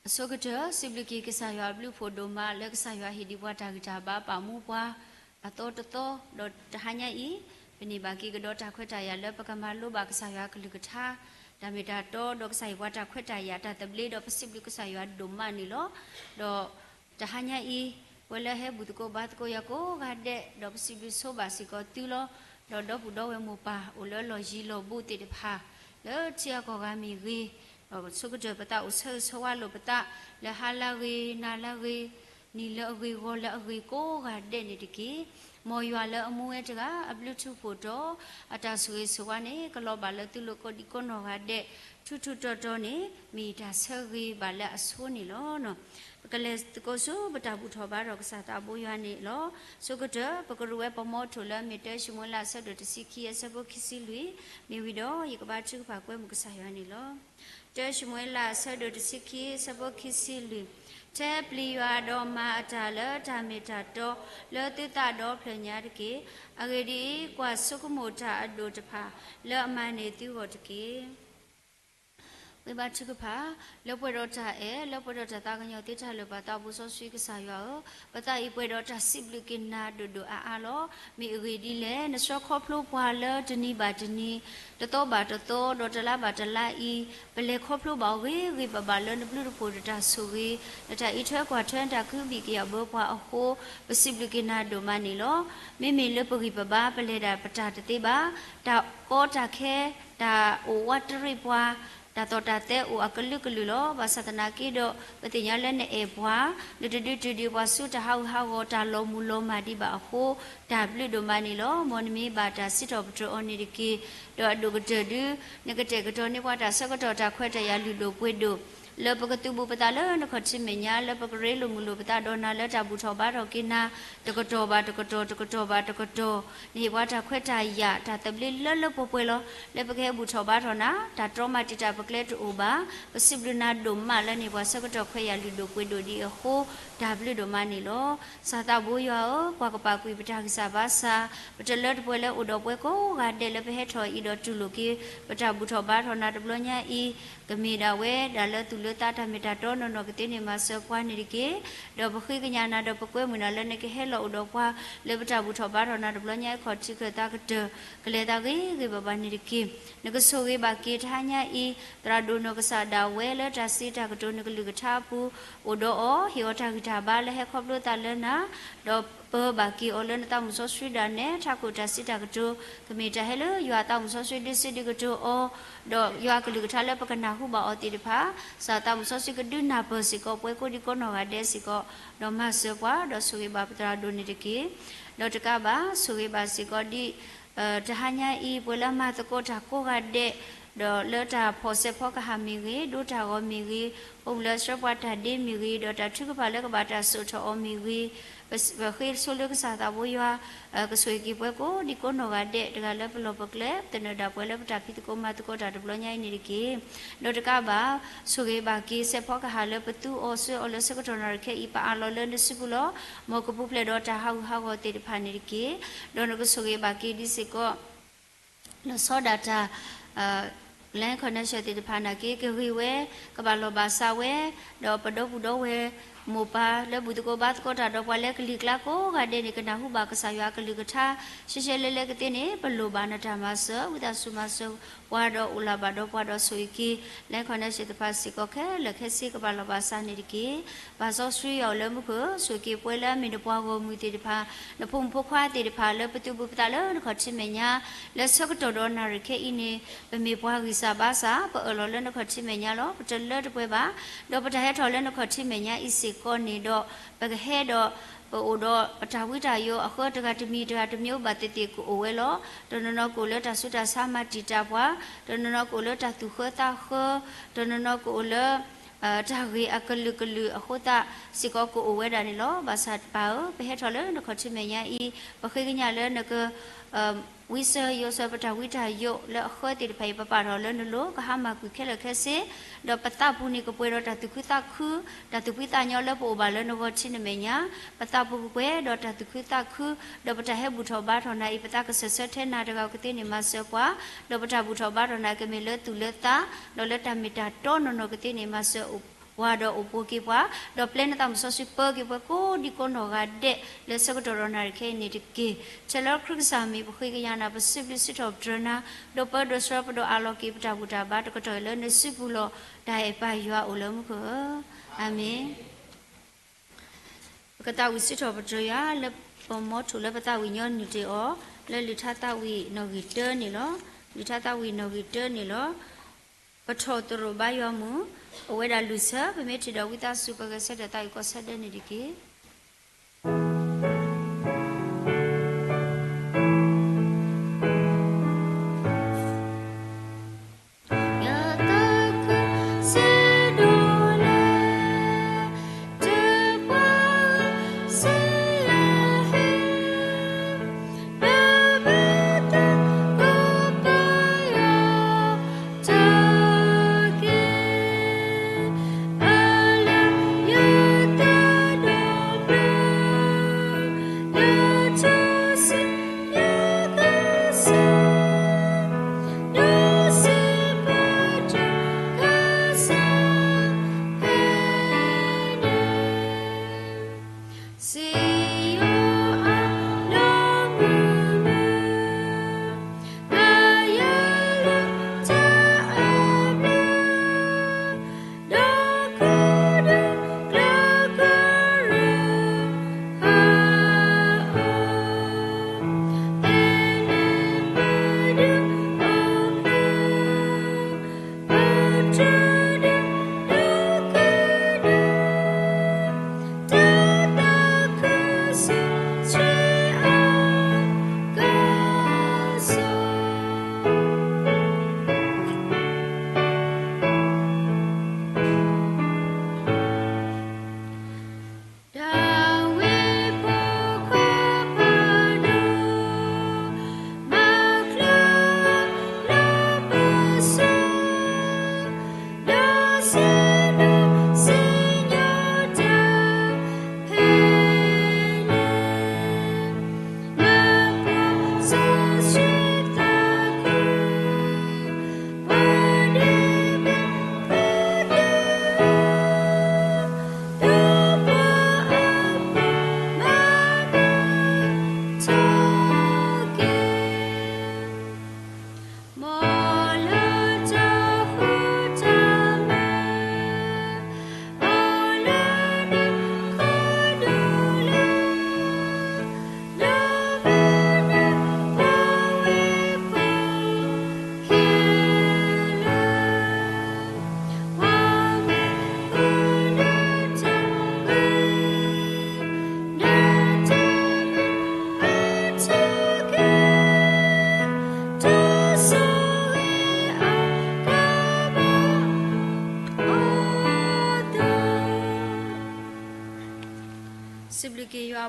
So good Sibliki Kisaya blue for Doma, Lexaya Hidiwata Gitaba, Pamupwa, Atoto, Dot Hanya E, Penibaki Godota Quetaya, Lepakamalu, Baksaya Kalikata, Damitato, Doksai Wata Quetaya, the blade of Siblikasaya Domanilo, Do Tahanya E, Wella Butuko Batko Yako, Gade, Dok Sibiso Basico Tulo, Dodo Budo Mupa, Ulolo Gilo Buti de Pa, Le Tiakogami Ri. So good job, but that was her so well, but that La Halari, Nalari, Nilari, Rolla, Rico, Denity, Moyala, Muetera, a Bluetooth photo, at Aswani, Kalobala to look at the corner had de Tutu Totoni, meet as Hurry, Bala Aswani, because the Gozo, but Abu Tobarok sat Abu Yani law, so good job, because weapon more to learn me, Shimola said to seek here, Sabo Kisilui, Mivido, Yakabachu, Pakwem Kusayani law. Joshmuela said to Siki, Sabokisili. Tabli Adoma Atala, Tamitato, Lotitado, Planyaki, Agadi, Quasukumota, Adotapa, La Maneti Wotaki. We bought Chukupa, Lopodota, Lopodota, Taganyo, Tita, Lopata, Buso, Shikasayo, but I put out a Siblikina, Dudu Alo, me Ridile, the Shokoplo, Pala, Tini Batini, the Toba, the To, Dotala, Batala, Pelekoplo, Bawi, Ribabalon, the Blue Podata, Suri, that I eat her quatrain, Takubiki, a Bopa, a ho, the Siblikina, Domanilo, Mimi Loporiba, Peleda, Patata Tiba, da Otake, da watery bois. Datate u akalukulo basatanaki do petinyalen ebwa dudu wasu ta how ta lo mulo madiba ho w do manilo monmi bata sitoptro oniriki do adugudu negate gato ni wata sakato ta kweta ya ludo pwedo Lepakatu Bupatala, the Kotsimenia, Lepakare, Lumulupata, Donna, Leta Butoba, Rokina, Tokotoba, Tokoto, Niwata Queta Ya, Tatabli, Lolo Popuelo, Lepake Butoba, Rona, Tatroma Tita Paclet Uba, Siblina Domala, Niwasakoto Quaya Ludo Quido di Ho, W Domanilo, Sata Buyo, Quacapacu Sabasa, but a lot Puella Udopueco, Gadelepeto, Ido Tuluki, but a Butoba, Rona de Blonia E. Kamida we dala tulota tamitato no nokitini maso kwa niriki do bukhi nyana do pokwe munala ne ke hello do kwa lebata butoba ro na do blonya khoti ke ta ke kleda ge baba niriki ne ko so ge ba ke thanya I trado no kasa da we le ta sita ke to ne ke lu kha pu odo o hiota gita ba le he khoplo ta le na do Baki or learn them so sweet and net, Takuta Sita to Kamita Hello, you are tam so sweet city to or do you are Kalutala Pakanahuba or Tidipa, Satam so she could do Napasico, Pueco di Cono, Adesico, no Massaqua, do Suibatra Dunitiki, Dotakaba, Suiba Sigodi, Tahanya E. Pulama, the Kota Koga de. Do leta pose poka hamiri do ta o miri o le shopata de miri do ta chukapale ka bata soto o miri khir solo ka sa bo ya ka soi ki pwe ko di ko no ga de ga le plo pokle tene da pwe le ta pit ko ma ko ta de blo nyai ni ki do ta ka ba so ge ba ki se poka ha le patu o so o le se ko to na ke I pa a lo le ne sibulo mo ko pu ple do ta ha go te de pha ni ki do no ko so ge ba ki di se ko no so data Land connection to the Panaki, we, Cabalo Basawe, the Padopudo, Mopa, the Butuko Batcota, the Walek Liklaco, Gadenicanahu Bakasaya Ligata, Shishele Legatini, Palubana Tamasa, with Asumaso, Wado Ulabado, Wado Suiki, Land connection to Pasicoke, Lakesi, Cabalabasa Niki, Baso Street or Lemuku, Suki Puella, Midapo, Mutipa, the Pumpoqua, the Pala, Petubutala, the Cochimenia, let's talk to Donna Rike, the Mipua Sabasa, but a Lolanda Cochimenialo, but a lot of Weba, Dopata head Holland Cochimenia is sick on Nido, but the head or Odo, Patawita, you a hurt to meet at the meal, but the take Owelo, Dono Coleta Suta Sama Titapa, Dono Coleta to Hota her, Dono Cola. Tari akalu a hota sikoko uwedanilo basat pao pehetole no kochimenya I bakhinya le naka wisa yosa patawita yo le khoti pai papa le no ka hama ku khela khese do patapu ni ko puero tatukuta khu tatupita nyo le po ba le no kochimenya patapu kwe do tatukuta khu do patahe butho ba thona I pataka sese na daga kete ni masakwa do patabu tho ba thona ke me le tuleta do le tamita to no no kete ni mas ဝါတော့အပိုကေပွားတော့ပလန်တမ်ဆောစပကေပွားကိုဒီကွန်တော့ကတဲ့လက်စကတော်ရနာခဲနေတကေချလောခရစ်စာမီဘခွေကရနာပစစ်ပစစ်တော့ဒရနာတော့ပဒစရပတော့အလောကေပတာဘူတာဘာတကတော့လဲနေစစ်ဘူးလို့ဒါအပိုင်ရွာဦးလုံးကိုအာမင်ကတဝိစစ်တော်ပကြရလက်ပမောထူလက်ပတဝိညောနီတေအောလက်လိထတဝိနော်ဂီတဲနေလောလိထတဝိနော်ဂီတဲနေလောပထောတရဘယောမူအဝဲဒါလူဆာဗမေတီတော်ဝိသစုပကဆက်တဲ့တိုက်ကိုဆက်တဲ့နေဒီကေ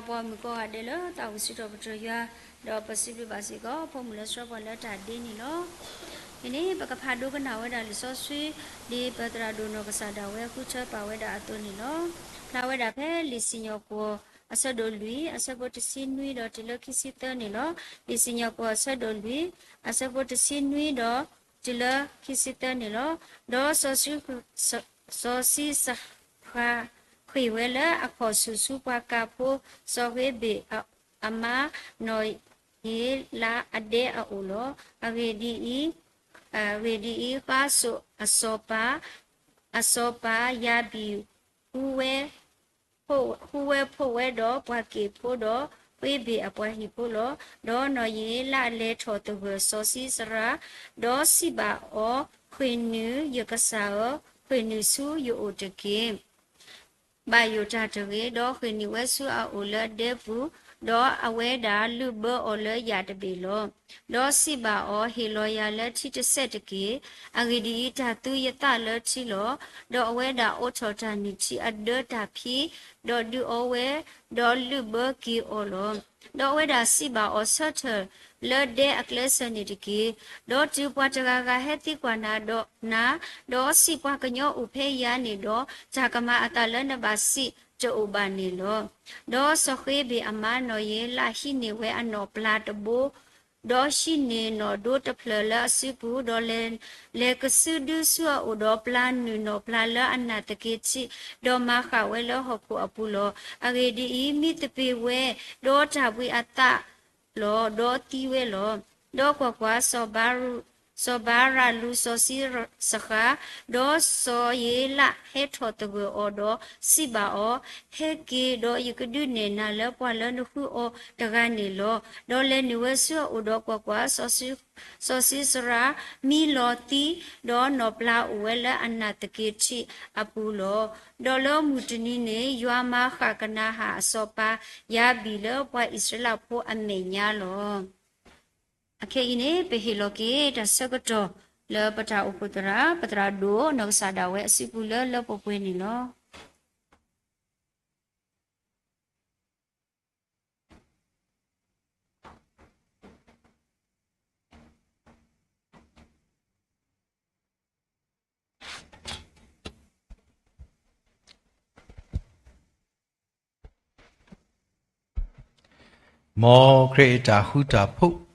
ပွားမကောရတယ်လို့တာဝစီတော်ပထရတော့ပစိပိပါစီကောဖုံမလစရပေါ်လက်တာဒင်းနီလို့ဒီနေ့ပကဖာဒုကနာဝဲတာလဆောဆွေဒီပတရာဒုနောကစားတာဝဲခုချပါဝဲတာအတုနီလို့လာဝဲတာဖဲလီစညောကိုအဆက်ဒိုလူအဆက်ဘတ်စင်းနွီတော့တလခိစီတနီလို့လီစညောကိုအဆက်ဒိုလူအဆက်ဘတ်စင်းနွီတော့တလခိစီတနီလို့တော့ဆောစီစခါခွေဝဲလာအခေါ်ဆူဆူပွားကဖို့စောဝဲဘေအမနော်ယေလာအဒေအိုလောအဝေဒီဤပါဆိုအစောပါရဘီဟူဝဲဖို့ဝဲတော့ပွားကေဖို့တော့ဝေဘေအပွားဟီဖို့လောတော့နော်ယေလာလဲထော်တဝစောစီစရာတော့စီပါအောခွေနူယကဆာခွေနူဆူယိုတကေဘာယိုတာတကေတော့ခွေနီဝဲဆူအိုလဒေဖူတော့အဝဲတာလူဘောအော်လရတပေလောတော့စီပါအောဟီလောရလက်ချီတဆက်တကေအဂီဒီတာသူယတလချီလောတော့အဝဲတာအိုချောတာနီချီအဒတာဖီတော့ဒူအဝဲတော့လူဘောကီအော်လောတော့ဝဲတာစီပါအောဆတ်ထလော်ဒေအကလစနီတကေတော့ကျူပွားတကာကဟက်တိကွာနာတော့စီပွားကညောဥဖေးရနေတော့ဂျာကမအတလနဘာစီကျိုဘာနေလောတော့စခွေးဘေအမနော်ယေလာဟိနေဝဲအနော်ပလာတဘို do shi ne no do ta phla la si pu do le ka su du su o do plan nu no plan la anna ta ke chi do ma kha we lo ho pu apu lo age di I mi te pe we do ta wi ata lo do ti we lo do kwa so baru so bara lu so si sakha do so ye la he tho to go o do si ba o he ki do yu ku du ne na le kwa le nu khu o ta ga ne lo do le ni we so o do kwa so si sra mi lo ti do no pla o we le anna ta ke chi apu lo do lo mu tini ne ywa ma kha kana ha so pa ya bi lo kwa israel pho a me nya lo Ake ini pehiloki dan segoto le patra uputra patra do nak sadawe asipula le popue ni lo. More creator huta pu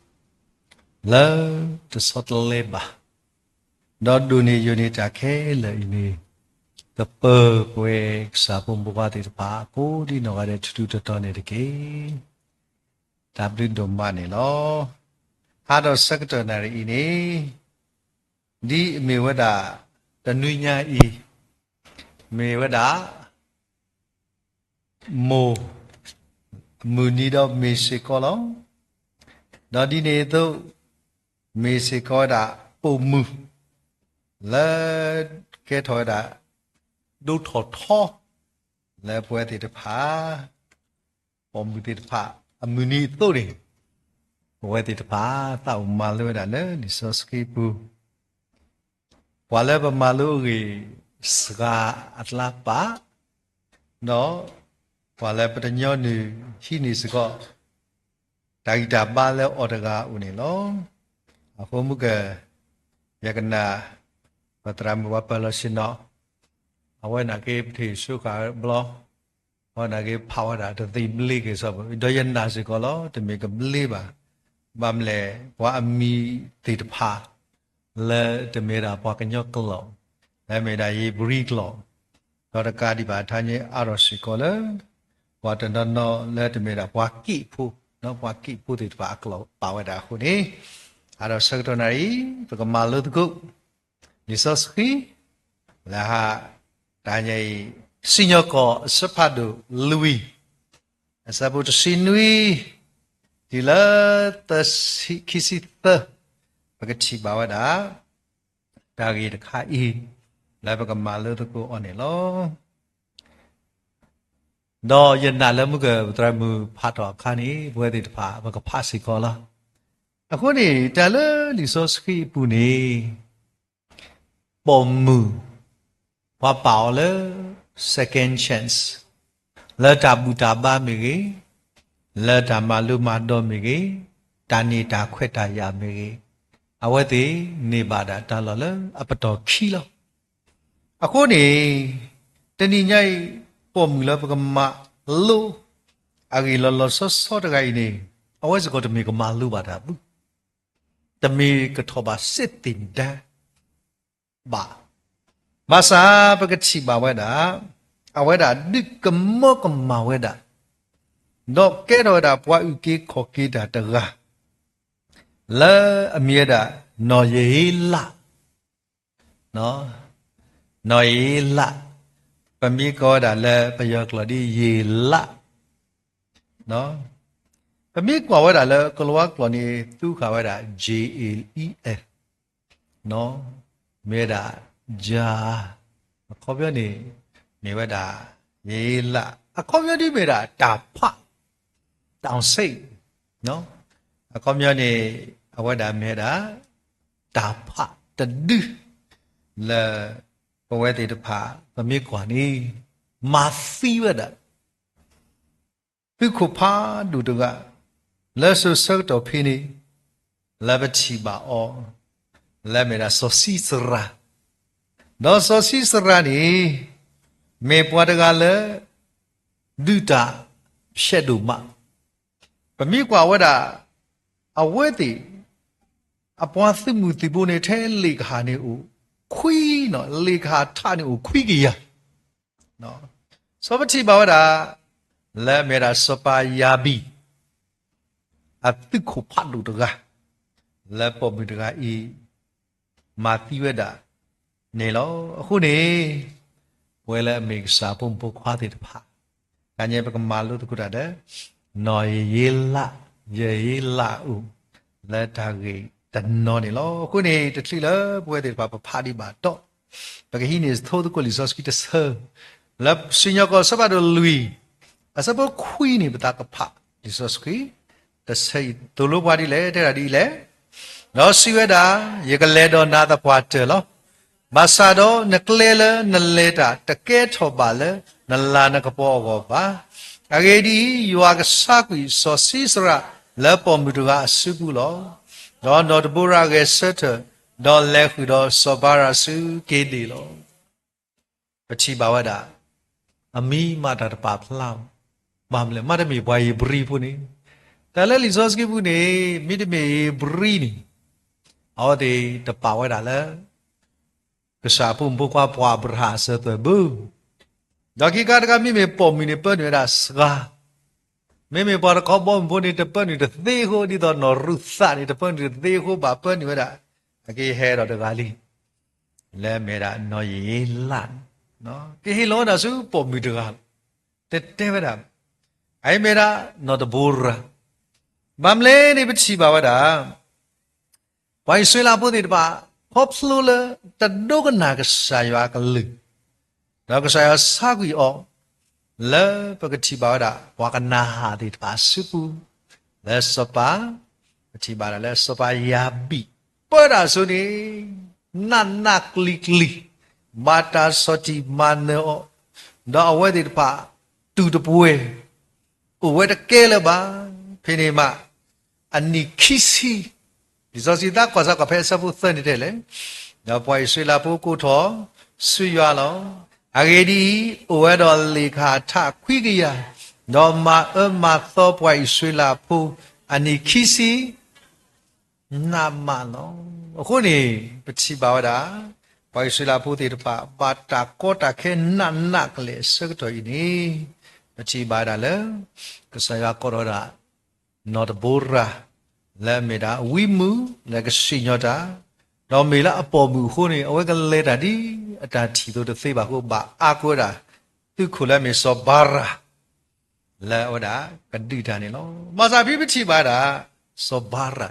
lơ to subtle labor đó đu ni unita ke le ini the per que sa pum bua ti pa ko di no ga de tu to ne de ke ta bri do ma ne lo ha do secretary ini di me wada ta nui nya I me wada mo mu ni do me se ko lo đó đi ne to me se ko da po mu la ke thoi da du tho tho la pwe ti de pha po mu ti de pha amuni to de pwe ti de pha ta ma lo da ne ni so ski pu wa la ba ma lo ri sga atla pa no wa la pa nyo ni hi ni sgo dai da ba le order u ni lo Ako muka ya kena patram wapa lo sino awan ake thi suka blog awan ake power da the bli ke so do yan na se ko lo te me ke bli ba bam le wa ami ti de pha le te me da pa ka nyok lo le me da yi bri lo do da ka di ba tha nyi a ro si ko le wa ta no le te me da wa ki phu no wa ki phu ti ba ko pa wa da khu ni Ada secretary pagamalu tu lisoski lah tanya sinyo ko sepadu lui asabut sinui dila tas kisita pagati bawa da dari dekai lah pagamalu tu onelo do yen na le mu ke tramu phato khani bwe ti pha ba ka phasi ko la Ako ni tala lisoski puni pomu wa pao le second chance la tabu taba mege la tamalu ma do mege tani ta khweta ya mege awati ni bada tala le apato khi lo ako ni tani nyai pomu la pagama lu agi lo so da gai ni awai ko tami ko malu bada bu Tami ketoba setinda ba masa pagati ba weda aweda dik kemo kema weda no kero da pwa uki khoki da daga la amie da no ye la no ye la pami ko da la payak la di ye la no Kami kwa wada le keluar keluar ni tu kwa wada JLEF no meda ja kau biar ni me wada yela kau biar ni meda tapa down say no kau biar ni wada meda tapa tedu le kau ti tapa kami kwa ni masih wada Piku pa du duga Lesu sekto pini Lebeti ba o Lemeda sosi sera No sosi sera ni Me puadaga le Duta Shedu ma Pemi kwa wada အဝဲတိအပွားသမှုတိပုန်နေထဲလေခါနေဦးခွီးနော်လေခါထနေဦးခွီးကြီးရနော်စောပတိဘာဝတာလဲမေရာစပါယာဘီအတိခုဖတ်လို့တကားလဲပေါ်ပြီးတကားဤမာတိဝဒနေလောအခုနေဝဲလဲမေစာပုံပုခွားတဲ့တဖာကညေပကမာလို့တခုတာတဲ့နော်ရေလာရေလာဦးလက်တာကြီးတနော်နေလောခုနေတတိလပွဲတဲ့ဘာဖာဒီပါတော့ပကဟိနေသို့တကိုလီဆော့စကီတဆာလက်စညကောစပါဒလူီအစပခွီးနေပတာကဖာလီဆော့စကီတဆိဒလိုဘာဒီလေတဲ့ရာဒီလေနော်စီဝဒါရေကလေတော့နာတပွားတယ်လောမဆာတော့နကလေလနလေတာတကဲထောပါလေနလာနကပေါ်ကောပါအဂေဒီယွာကဆာကွီစောစီစရာလက်ပေါ်မူတကအစုကူလောနော်တဘူရာကဆက်တော့လက်ခူတော့စောပါရစုကေဒီလောပချိပါဝဒအမီမာတာတပါဖလောင်းမမလဲမတမီဘွားရီဘရီဖူနေတလဲလီဆော့စကီဖူနေမိတမီဘရီနေအော်ဒီတပါဝဒလဲကစားပုံဘကွာပွားဘရာဆတ်ဘူးဒါကိကာတကမိမေပေါ်မီနေပန်ရစကာမေမေပါကောဘုံဘုန်တပန်နေတဲ့သေဟိုဒီတော့နော်ရုသနေတပန်နေတဲ့သေဟိုဘာပန်နေတာအကေဟဲတော့တကားလီလဲမေရာနော်ရေလန်နော်ကေဟီလောနာစုပေါ်မီတကားတဲဝဒအိုင်မေရာနော်တဘူရာမမ်လေနေပချီပါဝဒါဝိုင်ဆွေလာပုတ်တဲ့ပါဟော့ဖလူလတဒုကနာကဆာရွာကလူတော့ကဆာရွာစာကွီအောလဲပကတိပါဒဝါကနာဟာဒီပါစုပူလဲစပါပတိပါလဲစပါယာဘီပေါ်ဒါဆိုနေနနကလီကလီမာတာစတိမနောတော့အဝဲဒီပါတူတပွဲအဝဲတကဲလပါဖိနေမအနိခိစီဒီစောစီတာကွာစားကဖဲဆဖို့သနေတဲ့လေတော့ပွိုင်ဆွေလာဖို့ကိုထောဆွေရွာလောအဂေဒီအဝဲတော်လေခါထခွိကရတော့မမသောပွိုင်ဆွေလာဖို့အနိခိစီနာမလောအခုနေပချိပါဝဒပွိုင်ဆွေလာဖို့တေတပါတာကောတာခဲနနကလေစကတော်ဤနေပချိပါဒလေကဆရာကောရnot borra la meda wimu la ka sinyota do me la apomu ho ni awe ka le da di ata thi do de sei ba ho ba a ko da tu khu la me so bara la oda ka di da ni lo ma sa phi phi ba da so bara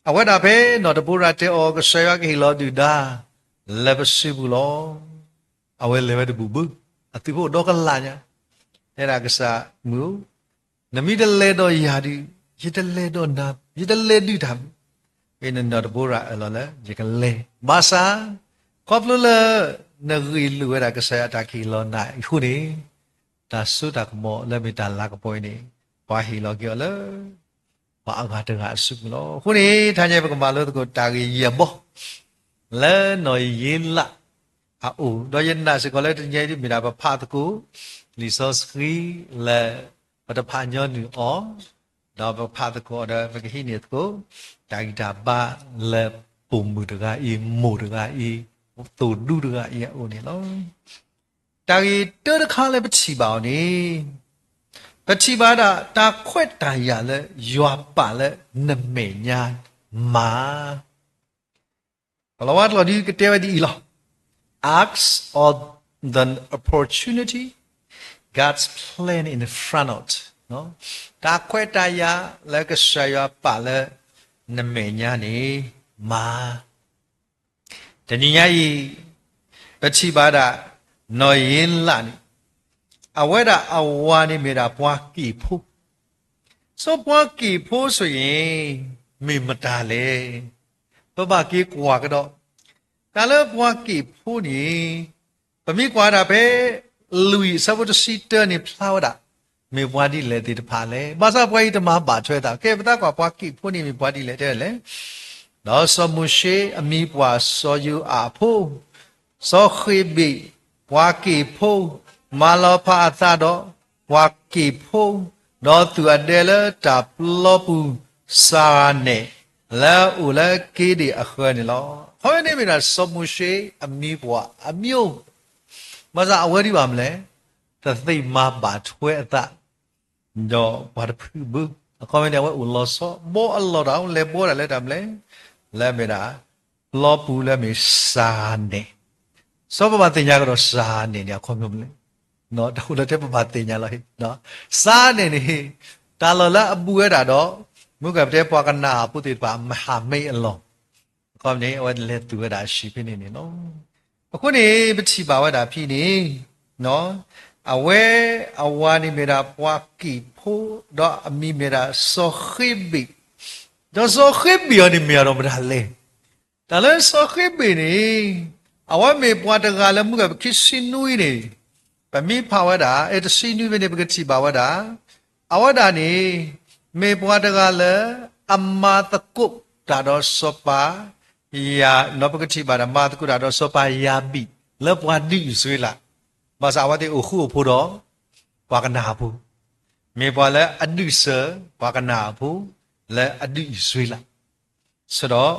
awe da be not borra te o ka saya ki lo du da la ba si bu lo awe le ba de bu bu ati ho do ka la nya era ka sa muနမိတလဲတော့ယာဒီရတလဲတော့နာရတလဲဒုတာဘယ်နော်တဘောရအလောလဲရကလဲဘာသာကောပလလနဂီလူရကဆရာတခီလောနာခုနေဒါဆုတာကမောလဲမီတာလာကပွဲနေဘာဟီလောကျော်လဲဘာအဂါတကအဆုမလို့ခုနေထားကြပကမာလို့တကိုတာကြီးရဘောလဲနော်ရင်လာအိုတော့ယနာစကလဲတညဒီမီတာဖာတကူလီဆော့စခီလဲပတဖာညောနူအောတော့ဖာတကောဒါပကဟိနေတကိုတာဂီတာပါလေပုံမူတကအီမိုတကအီတူဒူတကအီအိုနေလောတာဂီတတခါလည်းပချီပါအောင်နေပချီပါတာခွက်တာရလဲရွာပါလဲနမေညာမာဘလဝတ်လောဒီကတဲဝဒီလော acts of the opportunity God's plan in the front of no ta kweta ya la ka sha ya pa le na me nya ni ma tani nya yi pa chi ba da no yin la ni awe da awa ni me da pwa ki phu so pwa ki phu so yin me ma ta le pa ba ki kwa ka do ta le pwa ki phu ni pa mi kwa da be Louis sabot sister ni plawda me bwadi le ti pha le ba sa bwai ta ma ba chwe ta ke pata kwa bwa ki phu ni me bwadi le de le no so mu she ami bwa so yu a phu so khi bi bwa ki phu ma lo pha sa do bwa ki phu no tu ade le ta plo pu စာနေလာဦးလာကေဒီအခါနေလောဟောနေမနာစမှုရှိအမီဘွားအမျိုးမစားအဝဲဒီပါမလဲသသိမဘာထွဲအသတော့ဘာဖူဘူးအခါမနေဝဲဦးလောဆောဘောအလောတော်လေဘောရလေတမလဲလဲမနာလောပူလဲမစာနေစောပပတင်ညာကတော့စာနေနေခေါ်မျိုးမလဲနော်တော့လည်းတဲ့ပပတင်ညာလိုက်နော်စာနေနေတာလောလာအပူရတာတော့မုကတဲ့ပွားကနာပုတိပါမဟာမိတ်အလောကောင်းနေဝဲလေသူရတာရှိဖြစ်နေနော်အခုနေပတိပါဝတာဖြစ်နေနော်အဝဲအဝါနေမရာပွားကီဖို့တော့အမိမရာဆိုခိဘီတော့ဆိုခိဘီရနေမရတော့မလားဒါလည်းဆိုခိဘီနေအဝဲမေပွားတကလည်းမုကခစ်စင်နွေးနေပမိဖာဝတာအဲ့တစီနွေးပဲနေပကတိပါဝတာအဝဒါနေမေပွားတကလည်းအမတကုတ်ဒါတော့စောပါယာနောပကတိပါဒမာတကုဒါတော့စောပါယာဘီလောပွားဒီဆွေးလာမစာဝတဲ့အခုဖို့တော့ပွားကနာဘူးမေပွားလည်းအဒုစပွားကနာဘူးလည်းအဒုဆွေးလာဆိုတော့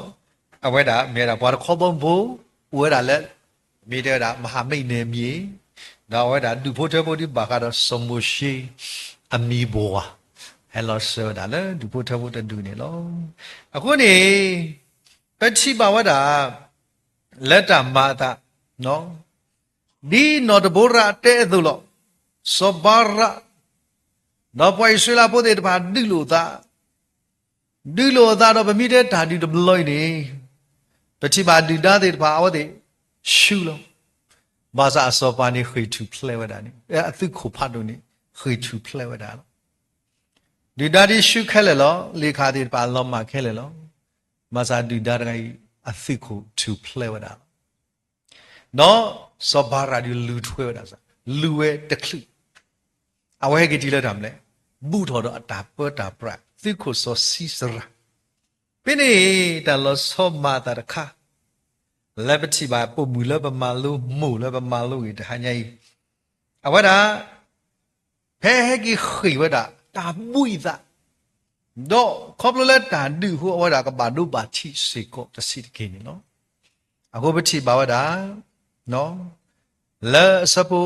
အဝဲတာမေတာပွားခေါ်ပုံဘူးဝဲတာလည်းမိတဲ့တာမဟာမိတ်နေမြေတော့ဝဲတာဒုဖို့တဲ့ဖို့ဒီဘာကတော့စမှုရှိအမီဘောဟဲလောဆောဒါလည်းဒုဖို့တဲ့ဖို့တူနေလောအခုနေပတိပါဝတာလက်တာမာတာနော်ဒီနော်တဘောရတဲ့သူလို့စောဘာရတော့ပွိုင်ဆွေလာဖို့တဲ့ဘာဒီလိုသားတော့ဗမိတဲ့ဓာတိတဘလို့နေပတိပါဒီတာတဲ့ဘာဝတဲ့ရှူလို့ဘာသာစောပါနေခွေထူဖလဲဝတာနေအသိခုဖတ်လို့နေခွေထူဖလဲဝတာလို့ဒီတာဒီရှူခဲလေလို့လေခါတဲ့ဘာလောမခဲလေလို့မစာဒီတာကအသိခုထူဖလဲဝတာနော်စောဘာရာဒီလူထွဲဝတာလူဝဲတခလိအဝဲကတိလက်တယ်မလဲဘူတော်တော့အတာပတာပရသိခုစောစီစရာပိနေတာလောစောမာတာခါလက်ပတိပါပုံမူလပမာလူမူလပမာလူဤတဟညာဤအဝဒါဖဲဟဲကြီးခိဝဒါတာမွိသာတော့ခေါပလလက်တာဒူဟိုအဝဒါကဘာဒုပါချိစေကောတစီတကင်းနော်အခုပတိပါဝဒါနော်လဲစပူ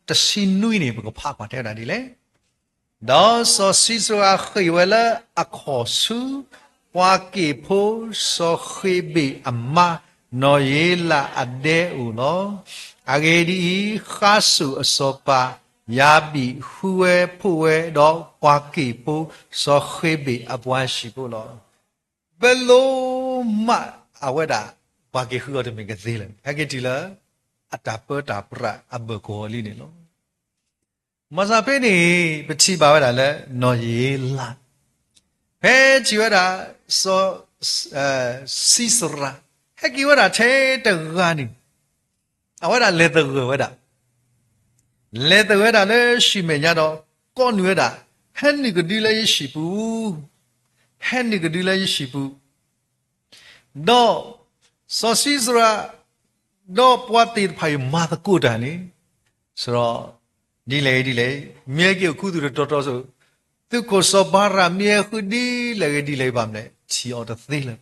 တစီနွိနေဘကဖာကွာတဲ့တာဒီလေတော့စောစီစွာခိဝလာအခောစုပွားကေဖို့စောခိဘေအမနော်ယေလာအဒဲဦးနော်အဂေဒီခါဆုအစောပါယာဘီဟူဝဲဖူဝဲတော့ပွားကေဖို့စောခိဘေအပွားရှိဖို့လောဘလုံးမအဝဒါပွားကေဟူရတဲ့မကသေးလေအဂေဒီလာအတာပတာပရအဘကိုလီနေလောမစာဖေးနေပတိပါဝတာလဲနော်ယေလာဖဲချီဝတာစောစီစရာဟဲ့ကိဝတာထဲတကားနေအဝတာလေတဝဝတာလဲရှိမညာတော့ကောနွေတာဟဲ့နိကဒီလဲရှိဘူးဟဲ့နိကဒီလဲရှိဘူးတော့စောစီစရာတော့ပွားတိဖိုင်မာတကုတာနေဆိုတော့ဒီလေမြေကြီးခုသူတော်ဆိုသူကိုစောဘာရမြေခုဒီလေပါမလဲချီအော်တသေးလဲ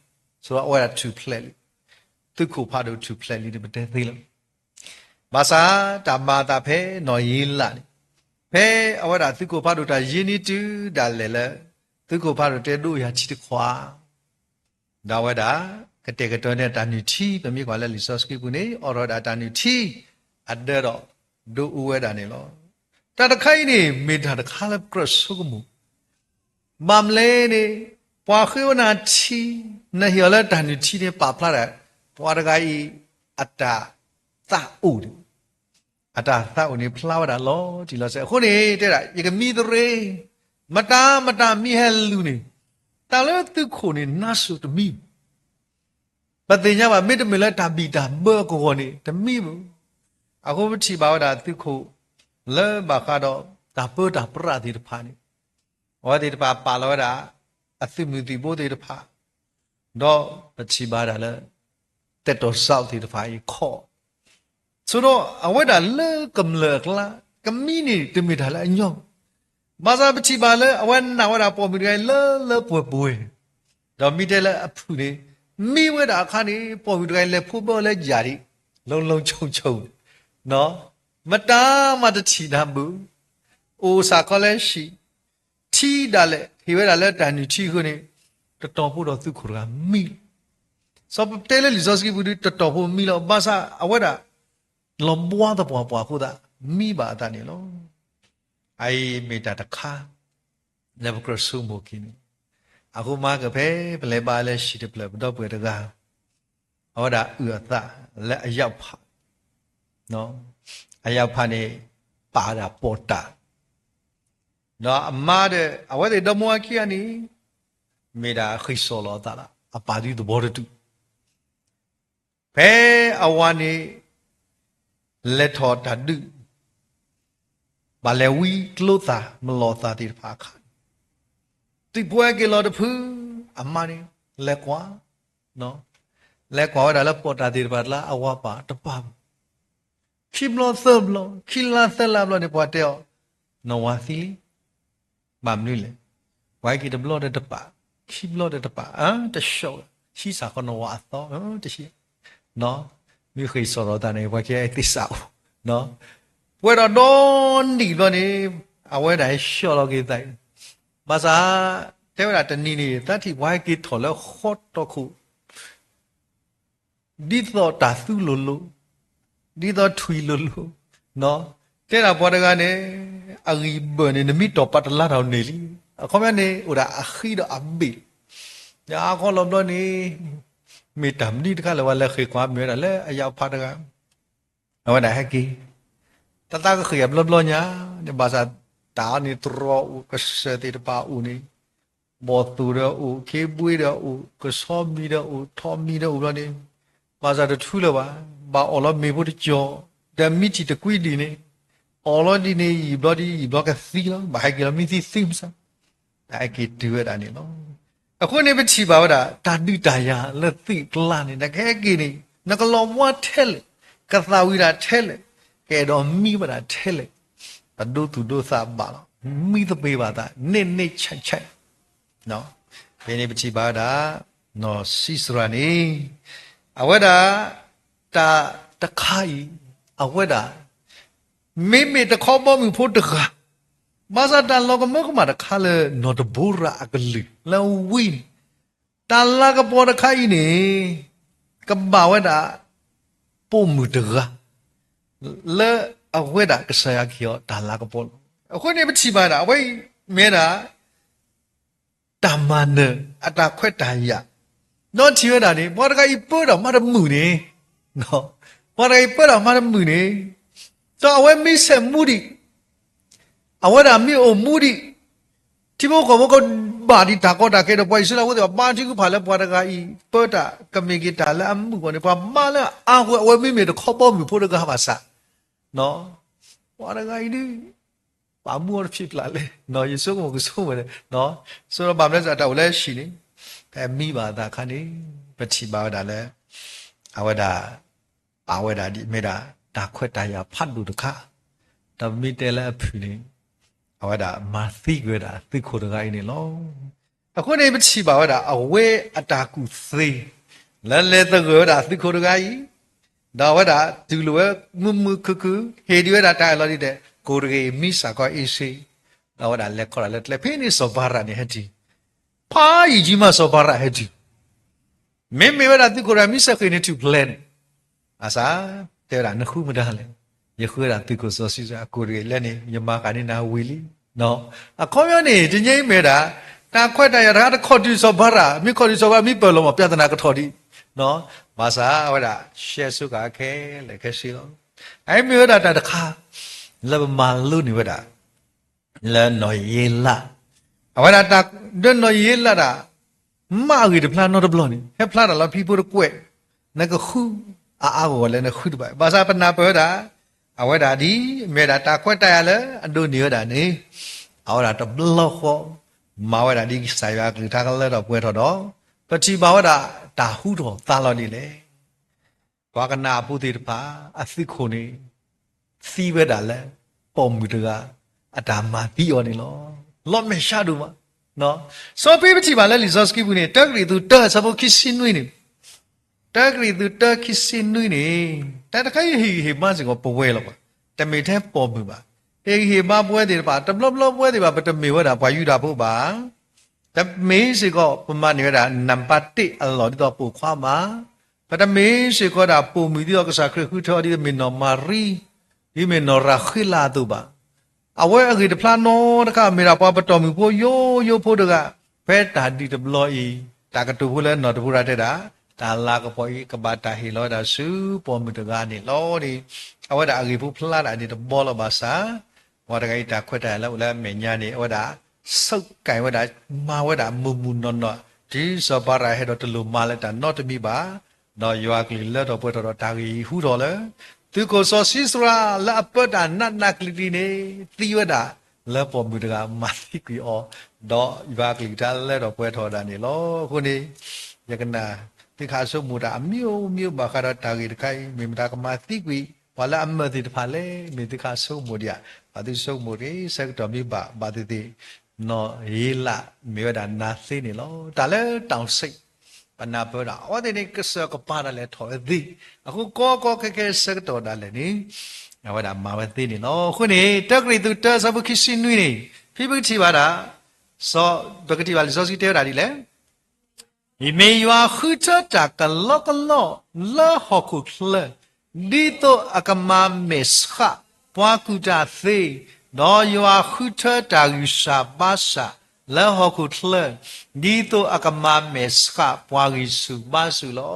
ဆိုတော့အဝတာ2 playသူခုဖာတို့2 play လေးတည်းသေးလဲဘာသာတမာတာဖဲနော်ရေးလာဖဲအဝတာသူကိုဖာတို့တာယင်းနီတူဒါလေသူကိုဖာတို့တဲတို့ရချီတခွာဒါဝတာကတဲ့ကတော့နဲ့တာနီတီပမြေကွာလဲလီဆော့စကီကူနေအော်ရဒါတာနီတီအဒဲတော့ဒူဦးဝဲတာနေလောတတခိုင်းနေမေတာတခါလပ်ကရဆုကမှုမမ်လဲနေပွာခေဝနာချီနဟရလာတာနီတီနေပါဖလာတဲ့ပွာတကိုင်းအတာသာအိုအတာသာအိုနေဖလာဝတာလောဒီလောဆဲခုနေတဲ့တာယကမီတရေမတာမီဟဲလူနေတာလဲသူခုနေနဆုတမီပတိညာပါမေတ္တမေလတာဘီတာဘောကိုနေတမီဘူးအခုပတိပါဝတာသူခုလဲဘာကတော့တာပတာပရတိတဖာနေဝါတိတဖာပါလောတာအသိမြတိဘိုးတိတဖာတော့ပတိပါတာလဲတက်တော်ဆောက်တိတဖာကြီးခော့ဆိုတော့အဝဲတာလဲကမလကလာကမီနေတမီတာလဲအညောဘာသာပတိပါလဲအဝဲနာဝတာပေါ်ပြီးလဲပွေ တော့မိတယ်လဲအဖူနေမိဝဲတာအခါနေပေါ်ပြီးတကိုင်းလဲဖိုးပေါ်လဲကြာရီလုံလုံချုံချုံနော်မတားမတချီနာဘူးအိုစာခေါ်လဲရှိထီဒါလဲဟိဝဲတာလဲတန်နီချီခုနေတော်ဖို့တော့သူခေါ်ကမိစောတဲလဲလီဇောစကီဘူးတော်ဖို့မိလို့ဘာသာအဝဲတာလောဘွားတော့ပွားခုတာမိပါတာနေလို့အိုင်မေတာတခါလည်းဘကရဆုမိုကင်းအခုမှကပဲဘလဲပါလဲရှိတယ်ဘလဲတော့ပွဲတကားဟောတာဥရသလက်အရောက်ဖာနော်အရောက်ဖာနေပါတာပေါ်တာနော်အမတဲ့အဝဲတဲ့မွားခီယနီမေတာခိဆောလောတာလားအပါဒီတဘောတူဘဲအဝါနေလက်ထော်တဒုဘာလဲဝီကလို့တာမလောတာတိဖာခါတိပွဲကလောတဖူအမနေလက်ကွာနော်လက်ကွာဒါလည်းပေါ်တာတိပါလားအဝါပါတပါခိမလို့သဘလို့ခိလာသလာလို့နေပေါ်တဲ့နော်ဝါစီလီဘာမလို့လဲဝိုင်ကီတဘလို့တဲ့တပါခိဘလို့တဲ့တပါတရှောရှိစာကနော်ဝါသောတရှိနော်မိခိစောရတာနေဝါကဲတိဆောက်နော်ပွဲတော့ဒွန်ဒီလို့နေအဝဲတိုင်းရှော့လို့ကိတိုင်းမစားတဲ့ဝလာတနီနေတတိဝိုင်ကီထော်လို့ခေါတ်တော့ခုဒီတော့တာသူလို့လို့ဒီတော့ထွီလို့လို့နော်တဲ့တာပေါ်တကနေအဂီဘနေနမီတော့ပတ်လာတော့နေလီအခုမနေဥဒါအခီတော့အဘီညာခေါ်လို့တော့နေမေတ္တာမီတကလည်းဝလာခေကွာမြေတယ်လေအရောက်ဖတ်တကအဝဒါဟကီတတကခေဘလဘလညာဒီဘာသာတာနေတရောကစတဲ့ပါဦးနေဘောသူရောခေပွေးရောကစောမီရောထောမီရောဘလနေဘာသာတထူးလပါဘာအော်လမေဖို့တကြောတမီချီတကွီဒီနေအော်လဒီနေဘလဒီဘလကစီလောဘာဟကီလမီစီစင်ဆာဒါကီတူရတာနေလောအခုနေပချီပါဝတာတာတိတာယာလက်သိကလာနေတကယ်ကီနေနကလောမွားထဲလေကသာဝီရာထဲလေကဲတော့မိပါတာထဲလေဘဒုသူတို့စာပါတော့မိသပေးပါတာနေချက်နော်ဘယ်နေပချီပါတာနော်စီစရနေအဝဒတာတခိုင်အဝဒမေတခေါ်ပေါ်မှုဖို့တခါဘာသာတန်လောကမကမတခါလေနော်တဘူရာအကလီလောဝီတန်လာကပေါ်တခိုင်နေကဘာဝဒပုံမှုတကလေအဝဒကဆရာခီယောတန်လာကပေါ်အခုနေပချီပါတာဝိမဲတာတမန်နအတာခွက်တန်ရနော်ချီရတာနေဘောတခိုင်ပို့တော့မတမှုနေနော်ဘောတခိုင်ပို့တော့မတမှုနေတော့အဝဲမိဆက်မှုဒီအဝဒမီအိုမူဒီတိဘောကမကဘာဒီတာကောတာကေတော့ပွိုင်စလာဝဒဘာတိကူဖာလဲပွားတကာဤပေတာကမေဂီတာလာအမှုကနေပါမလာအာဟွအဝဲမိမေတော့ခေါ်ပေါ်မီဖို့တကားပါစနော်ပွားတကာဤဒီဘာမှုရဖြစ်လာလေနော်ယေဆုကမကဆိုးမယ်နော်ဆိုတော့ဗာမလဲစတော့လဲရှိနေအဲမိပါတာခါနေပတိပါတာလဲအဝဒပါဝဒဒီမေတာတာခွက်တရဖတ်လူတခါတမီတဲလဲအဖူနေအဝဒမာသိကြတာသိခိုတကိုင်းနေလောအခုနေမချီပါဝဒအဝဲအတာကုသေးလဲတကောတာသိခိုတကိုင်းဒါဝဒဒီလိုမခခဟေဒီဝဒတာလော်ဒီတဲ့ကိုရေမိစာကောအေစီဒါဝဒလက်ခေါ်လက်ဖေးနေစောဘာရနေဟတီဖာကြီးမစောဘာရဟတီမေဝဒသိခိုရမိစခိနေတူပလန်အစာတဲ့ရနခုမဒါလဲယခုရတိကိုစောစီစာကိုရီလက်နေမြမကနေနာဝီလီနော်အခေါ်ရနေတင်းချင်းမဲတာတာခွက်တရတာခေါ်တီစောဘာရာမိခေါ်တီစောဘာမိပလုံးမပြဿနာကထော်တီနော်ဘာသာဝဒရှဲဆုကခဲလေခဲစီလောအိုင်မြေတာတခါလဘမလူနေဝဒလဲနော်ယေလာအဝဒတာဒနော်ယေလာတာမာဂီတဖလာနော်တဘလောနေဟဲဖလာတာလာဖီပိုကွဲ့နကခုအာကိုလည်းနခုတပါဘာသာပနာပြောတာအဝဒဒီမေတာတာခွက်တရလဲအဒုနေရတာနေအဝဒတဘလောခောမဝဒဒီဆိုင်ရကလထားကလဲတော့ပွဲတော့ပတိဘာဝဒတာဟုတော်သာလောနေလေဘာကနာပုတိတပါအသိခုနေစီဝဒလဲပုံမူတကအတာမပြီးော်နေလောလောမေရှာဒူမ no so pe chi ba le resource ki bu ni tak ri tu ta sa bo ki sin nui ni tak ri tu ta ki sin nui ni ta ta kai hi ma si ko po we lo ba ta me the po bu ba hi ma pwe de ba ta blo blo pwe de ba ta me wa da bwa yu da bo ba ta me si ko pa ma ni da number 1 a lo di to po khwa ma pa ta me si ko da po mi di to ka sa khri hu tho di me no ma ri di me no ra khila tu ba awe agi de plan no da ka me ra pa pa to mi po yo po da ka phe ta di de blo i ta ka tu pu le no tu pu ra de da ta la ka po i ka ba ta hi lo da su po mi de ga ni lo di awe da agi pu pla da di de bo lo ba sa wa da ga i ta khwet ta lo le me nya ni awe da sau kai wa da ma wa da mu mu no no di so ba ra he do tu lu ma le ta no tu mi ba no yo a kli le do po do ta gi hu do le tu ko so si sra la pa da na na kli di ne ti wa da le po mu da ma ti ki o do yo a kli da le do pwe tho da ni lo khu ni ya kana ti kha so mu da myo ba kha da ta gi kai me ma da ka ma ti ki wa la amma ti da pha le me ti kha so mu dia ba ti so mu ri sa do mi ba ti no ye la me wa da na se ni lo da le taung saiปนาเปล่าว่าแต่นี่ก็เสือกปาอะไรถอยดีအခုก็แค่เสือกตัวนั่นแหละนี่เอาไว้ด่ามาไว้ตีนี่เนาะคุณนี่ตักรีตุเตอร์สับคิดสินุยนี่พี่บึกที่ว่าด่าสอปกติว่าลิซอสที่เตอร์ด่าดีเลยอีเมย์ว่าคือเธอจากกันล้อละหอกคุกเลยดีโตอากามาเมสขะปวากุจาเซนอยว่าคือเธอจากยุสาบาสะละหอกคุกเลยดีโตอากามาเมสขะปวากิสุบาสุลอ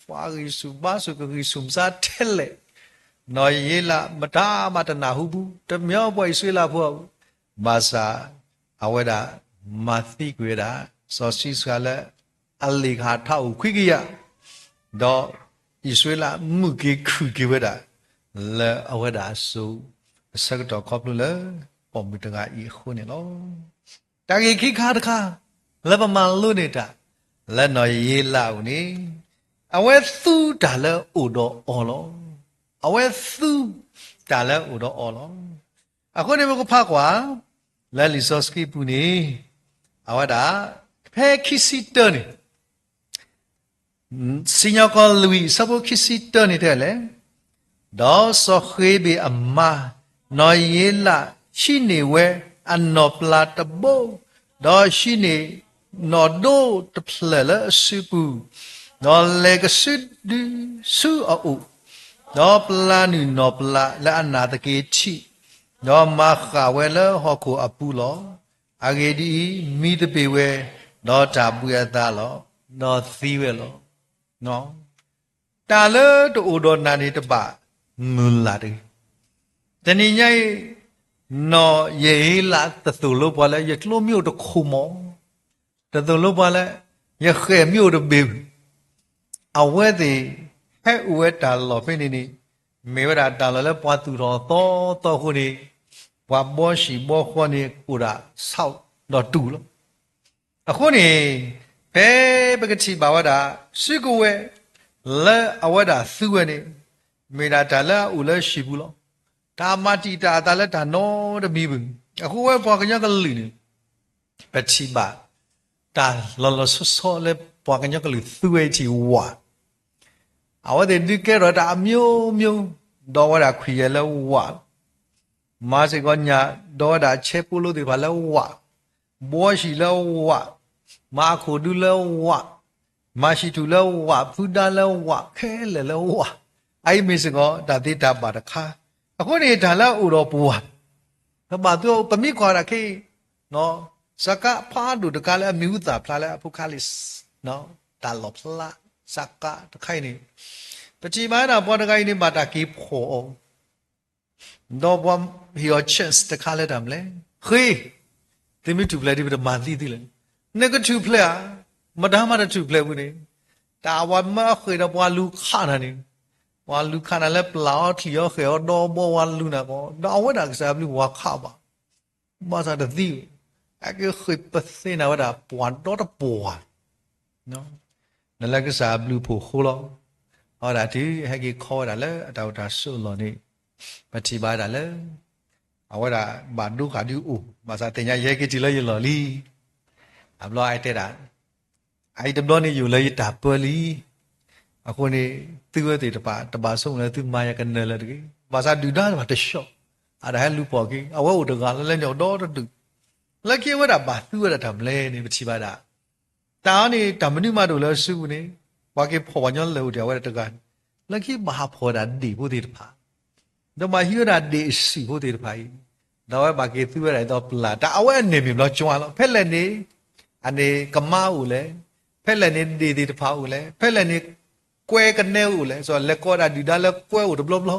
ปวากิสุบาสุก็กิสุมซาเทเลนอยเยละมาตามาตนาหูบุตะเมียวป่วยสวยละพวกมาซาเอาไว้ด่ามาติกเวด่าสอสิสกาละอลิกาเท่าคุยกี้อ่ะดออิสวยละมุกิคุยกี้เวด่าละเอาไว้ด่าสู้สักดอกขอบเลยปอมมิตงาอีคนเนี่ยล้อตากีขี้ขาดขาแล้วประมาณลุ้นเนี่ยด่าแล้วหน่อยเยล่านี่เอาไว้สู้ด่าแล้วอุดออ๋อล้อเอาไว้สู้ด่าแล้วอุดออ๋อล้อအခုနေမကိုဖာကွာလဲလီဆော့စကီပူနေအဝဒါဖဲခီစီတနေစညကောလူီစဘခီစီတနေတဲ့လေဒေါ်ဆောခေဘီအမနော်ယေလာရှိနေဝဲအနော်ပလာတဘောဒေါ်ရှိနေနော်ဒိုတဖလလစုပူနော်လေကဆုဒီဆူအိုနော်ပလာနီနော်ပလာလဲအနာတကေချီနော်မခဝဲလဟောကိုအပူလောအဂေဒီမိတပေဝဲနော်တာပူရသားလောနော်သီးဝဲလောနော်တာလေတူဒေါ်နာနေတပမူလာတယ်တဏိညိုင်နော်ယေလာတသူလို့ပေါ်လဲရကလိုမျိုးတခုမောတသူလို့ပေါ်လဲရခဲမျိုးတဘေအဝဲတဲ့ဟဲ့ဝဲတာလောဖိနေနေမေဝရာတာလောလဲပွားသူတော်တော်ခုနေဘွားဘောရှိဘောခွန်နေကိုရာဆောက်တော့တူလို့အခုနေဘဲပကတိဘာဝတာရှိကိုဝဲလဲအဝဲတာသူဝဲနေမေတာဒါလဲဦးလဲရှိဘူးလို့ဒါမတီတာဒါလဲဒါနော်တမီးဘူးအခုဝဲဘွားကညကလူနေပတိဘာဒါလောလောဆောလဲဘွားကညကလူသူဝဲချီဝါအဝဲတဲ့ဒီကဲတော့ဒါမျိုးတော့ဝဲတာခွေရလဲဝါမာစေကညာဒေါ်ဒါချေပူလို့ဒီဘာလဲဝါဘောရှိလဲဝါမာခိုဒူလဲဝါမာရှိတူလဲဝါဖူဒါလဲဝါခဲလဲဝါအိုင်မေစကဒါတိတာပါတခါအခုနေဒါလဲဥတော်ပူဝါဘာသူပမိခွာရခေနော်စကဖာဒူတကလဲမြူတာဖလာလဲအဖုခါလစ်နော်ဒါလောဖလာစကတခိုင်နေပတိမိုင်းတာဘောတကိုင်းနေမှာတာကိဖို့တော့ဘွမ်ဟီယောချစ်တခါလဲတမ်းလဲခေတိမီတူပလက်ဒီဘမန်သီးသီးလဲနေကတူပလက်မဒါမတူပလက်ဘူးနေတာဝမခေတော့ဘွာလူခါနာနေဘွာလူခါနာလဲပလောက်ထီယောခေတော့ဘောဝလူနာကောတော့ဝဒကစားဘလူဝါခါပါဘာသာတသီအကေခေပစေနာဝဒပွန်တော့ပွာနော်နလကစားဘလူဖို့ခိုးလို့ဟောတာဒီဟဲ့ကြီးခေါ်တာလဲအတော်တာဆုလို့နေပတိပါဒါလဲအဝဒဘာဒုခါဒီဦးမစာတင်ညာရဲကတိလဲရလော်လီ ablo ai te da ai de blo ni yu le ta poli ako ni tu te ta ba song le tu ma ya kan le de ba sa du da ba te shot ada ha lu po ki awe u de ga le nyaw do du le ki wa da ba tu wa da tam le ni ba chi ba da ta ni ta manu ma do le su ni wa ki pho wa nyo le u de wa da ga le ki ma ha pho da di bu ti pa do ma hi da di si bu ti pa yi da wa ba ki tu wa da do pla ta awe ni mi lo chwa lo phe le ni ane kama u le phe le ni di pa u le phe le ni kwe ka ne u le so le ko da di da le kwe u de blo blo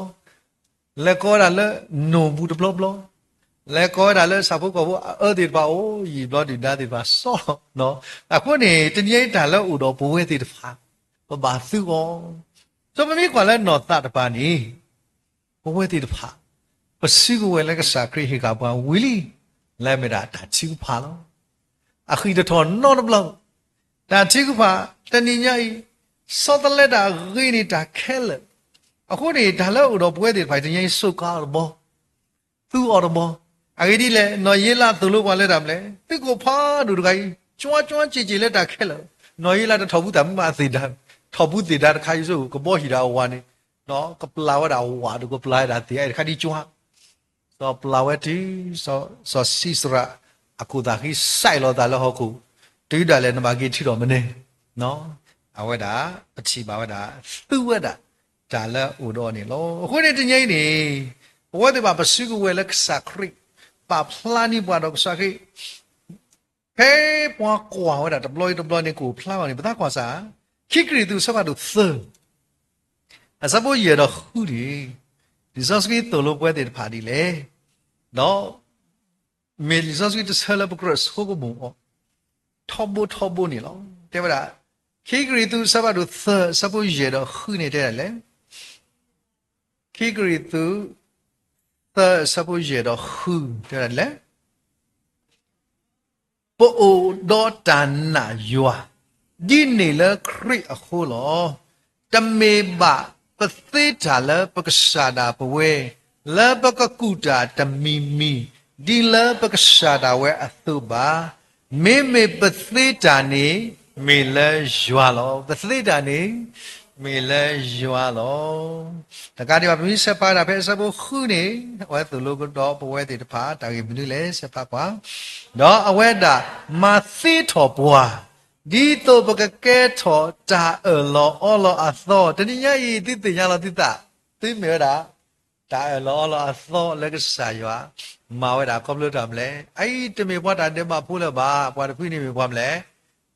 le ko da le no bu de blo blo le ko da le sa bu ko bu di ba o yi blo di da di ba so no a ko ni tin ye da le u do bu we ti de fa ba su ko so ma mi kwa le no ta de ba ni bu we ti de fa ba su ko we le ka sa kri hi ka ba wi li le me da ta chi ku fa lo a khi de thon no de blo da chi ku fa ta ni nya yi so da le da ri ni da ke le အခုနေဒါလည်းဥတော်ပွဲတွေဖိုင်တင်စုကားတော့သူ့အော်တော့အဂိဒီလေနော်ရေးလာသူလို့ပါလဲတာမလဲသူ့ကိုဖားတို့တခိုင်းကျွမ်းကျွမ်းကြည်ကြည်လက်တာခဲလို့နော်ရေးလာတော့ထောက်ဘူးတမ်းမသေးတာထောက်ဘူးသေးတာတခိုင်းစုကဘောဟီတာဝါနေနော်ကပလာဝတာဝါတို့ကပလာတာတဲ့အဲ့ခါဒီကျွမ်းစောပလာဝတီစောစီစရာအခုဒါခိဆိုင်လို့ဒါလည်းဟုတ်ကူတိတာလည်းနမကြီးထီတော်မနေနော်အဝဲတာအချီပါဝတာသူ့ဝဲတာဒါလည်းဥတော်နေလို့အခုနေတင်ကြီးနေဘဝတဘာပစုကဝဲလက်စခရိပါဖလာနီဘွားတော့စခရိဟေးပွားကွာဝဲတာ deploy နေကိုဖလာနေပတာကွာစားခိကရီသူစပါတော့သအစဘောရတော့ဟူဒီဒီစစကီတော်လို့ပွဲတဲ့ဖာဒီလေနော်မေလီစစကီတဆလဘကရစ်ဟိုကဘုံထောဘနေလို့တဲ့ဗလားခိကရီသူစပါတော့သစဘောရတော့ဟူနေတဲ့လေခိကရီသူသစဘောရတော့ဟူတဲ့လေပိုအိုဒေါ်တန်နာယွာဒီနေလခရိအခုလောတမေဘပသေတာလပကရှာတာဘဝဲလပကကုတာတမီမီဒီလပကရှာတာဝဲအသုပါမေပသေတာနေမေလယွာလောပသေတာနေမေလယွာလောတကားဒီပါမိစပါတာဖဲစဘခုနေဝဲသူလို့တော့ဘဝဲတေတဖာတာကြီးဘလူလေစပါကွာတော့အဝဲတာမာသေထောဘွာဒီတော့ပကကဲထောတာအလောအလောအသောတနည်းရည်တိတရလောတိတာသိမေတာတာအလောအလောအသောလက်ကစားရွာမာဝဲတာကောပလို့တာမလဲအဲ့တမေဘွားတာတဲ့မှာဖိုးလဲပါဘွားတခွိနေပြီဘွားမလဲ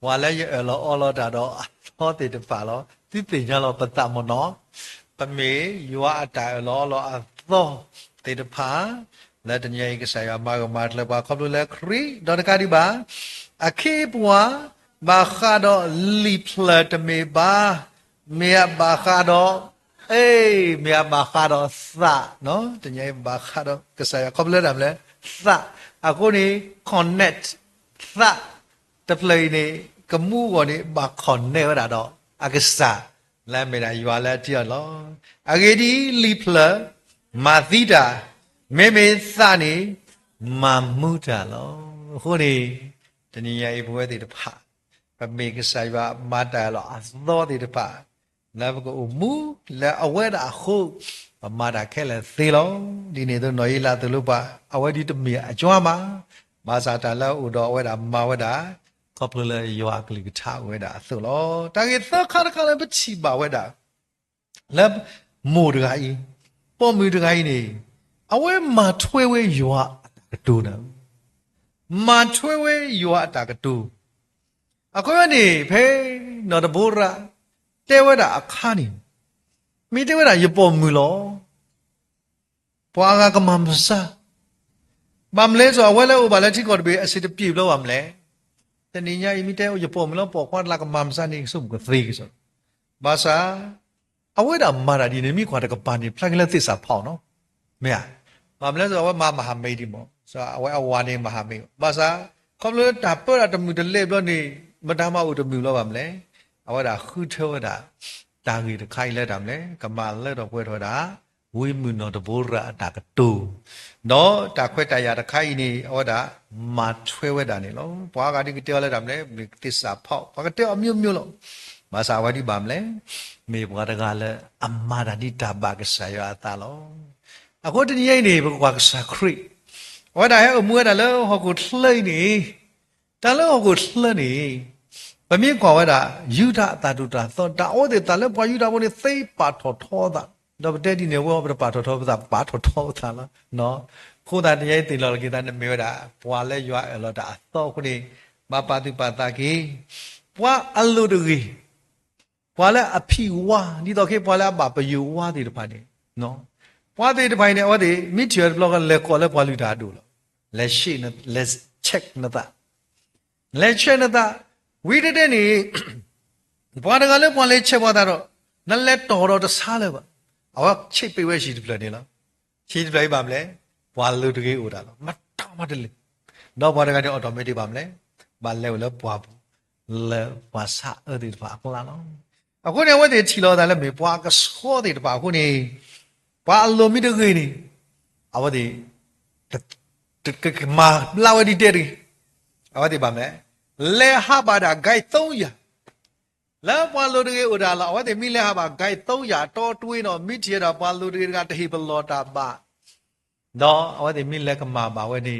ဘွားလဲရအလောအလောတာတော့အသောတေတဖာလောတိတရလောပတမနောပမေရွာအတာအလောအလောအသောတေတဖာလက်တညေကစားရွာမာကမာတလဲပါကောပလို့လဲခရီတော့တကားဒီပါအခေဘွားဘာခါတော့လီဖလက်တမေပါမေဘာခါတော့အေးမေဘာခါတော့သနော်တကယ်ဘာခါတော့ကစားရကောပလက်တယ်မလဲသအခုနေ connect သတပလေးနေကမှုကောနေဘာ connect ရတာတော့အကစားလမ်းမေတာရွာလက်တရလောအဂေဒီလီဖလက်မာသီတာမေသနေမမူတာလောခုနေတနည်းရေးဘဝတည်တဖာပမေကဆိုင်ပါမတာလောအသောတေတပါလာဘကိုမူလာအဝဲတာခုပမာတာခဲလဲသေလောဒီနေတော့နော်ရီလာတလို့ပါအဝဲဒီတမီအကျွမ်းပါမာစာတာလောဥတော်အဝဲတာမာဝဲတာကောပလရွာကလေးကထားဝဲတာဆိုလောတာကေသခါခါလဲပချီပါဝဲတာလာမိုးတကားကြီးပေါ်မီတကားကြီးနေအဝဲမာထွဲဝဲရွာကတူနာမာထွဲဝဲရွာတာကတူအခုကနေဖေးနော်တဘူရာတဲဝဲတာအခါနေမိတဲဝဲတာရပေါ်မူလောပွားကမမ်စာဘာမလဲဆိုအဝဲလဲဥပါလက်တိကောတဘေအစစ်တပြေလို့ပါမလဲတနည်းညာမိတဲရပေါ်မလို့ပေါ်ခွာလာကမမ်စာနေစုံကသေးဆိုဘာသာအဝဲတာမာရာဒီနေမိခွာတကပန်နေဖလကလက်သစ္စာဖောင်းနော်မဲဘာမလဲဆိုအဝဲမဟာမိတ်ဒီမောဆိုအဝဲအဝါနေမဟာမိတ်ဘာသာခေါလို့တာပေါ်တာတမှုတလေလို့နေမတမဥတမြူလို့ပါမလဲအဝဒါခုထောတာတာကြီးတခိုင်လက်တာမလဲကမလက်တော့ပွဲထောတာ ဝိမုနောတဘောရတာကတူနော်တာခွဲတရတခိုင်နေဩဒါမထွဲဝဲတာနေလောဘွားကဒီကတဲလဲတာမလဲတစ္ဆာဖောက်ဘာကတဲအမျိုးမျိုးလောမစာဝတိပါမလဲမေဘွားတကလည်းအမရာဒီတာဘာကဆာယတာလောအခုတည်းနေဘကွာကဆာခရိဩဒါရဲ့အမွေးတာလောဟောကိုလှိမ့်နေတာလောဟောကိုလှိမ့်နေဗမေကွာဝဲတာယူဒတာတုတာသောတာဩဒေတာလဲဘွားယူဒဘုန်သိပါထောထောတာတော့တဲ့ဒီနေဝဘပါထောထောပါထောထောတာလားနော်ခိုးတာတရားတင်လောကေတာနဲ့မေတာဘွာလဲရွာလောတာသောခုနေမပါတိပါတာကေဘွာအလုတကြီးဘွာလဲအဖီဝါဒီတော့ခေဘွာလဲပါပယူဝါဒီတပါနေနော်ဘွာဒီတပိုင်းနဲ့ဩဒီမီချယ်ဘလော့ကလဲကောလဲဘွာလူတာတို့လက်ရှိနဲ့ let's check နတာလက်ချက်နတာဝိတတဲ့နေဘွာတကလည်းဘွာလေးချက်ပါတော့နလက်တော်တစားလဲပါအော်ချိတ်ပေးဝဲရှိတယ်ပြနေလားရှိတယ်ပြပါမလဲဘွာလူတကြီးဦးတာလားမတော်မတလေတော့ဘွာတကတော့ automatic ပါမလဲဘာလဲလဲဘွာလဲဘွာစားအဲ့ဒီပါကလာနော်အခုနေဝတ်တယ်ချီလောတာလဲမေဘွာကစောတယ်တပါခုနေဘွာအလိုမီတကြီးနေအဝဒီကမာလာဝဒီတဲ့ရီအဝဒီပါမလဲလဲဟာပါတာဂိုက်300လာပွာလူတွေဥဒါလာဝတ်မီလဲဟာပါဂိုက်300တော်တွေးတော့မိချေတာပွာလူတွေကတဟိဘလောတာပါတော့ဝတ်မီလဲကမာပါဝဲဒီ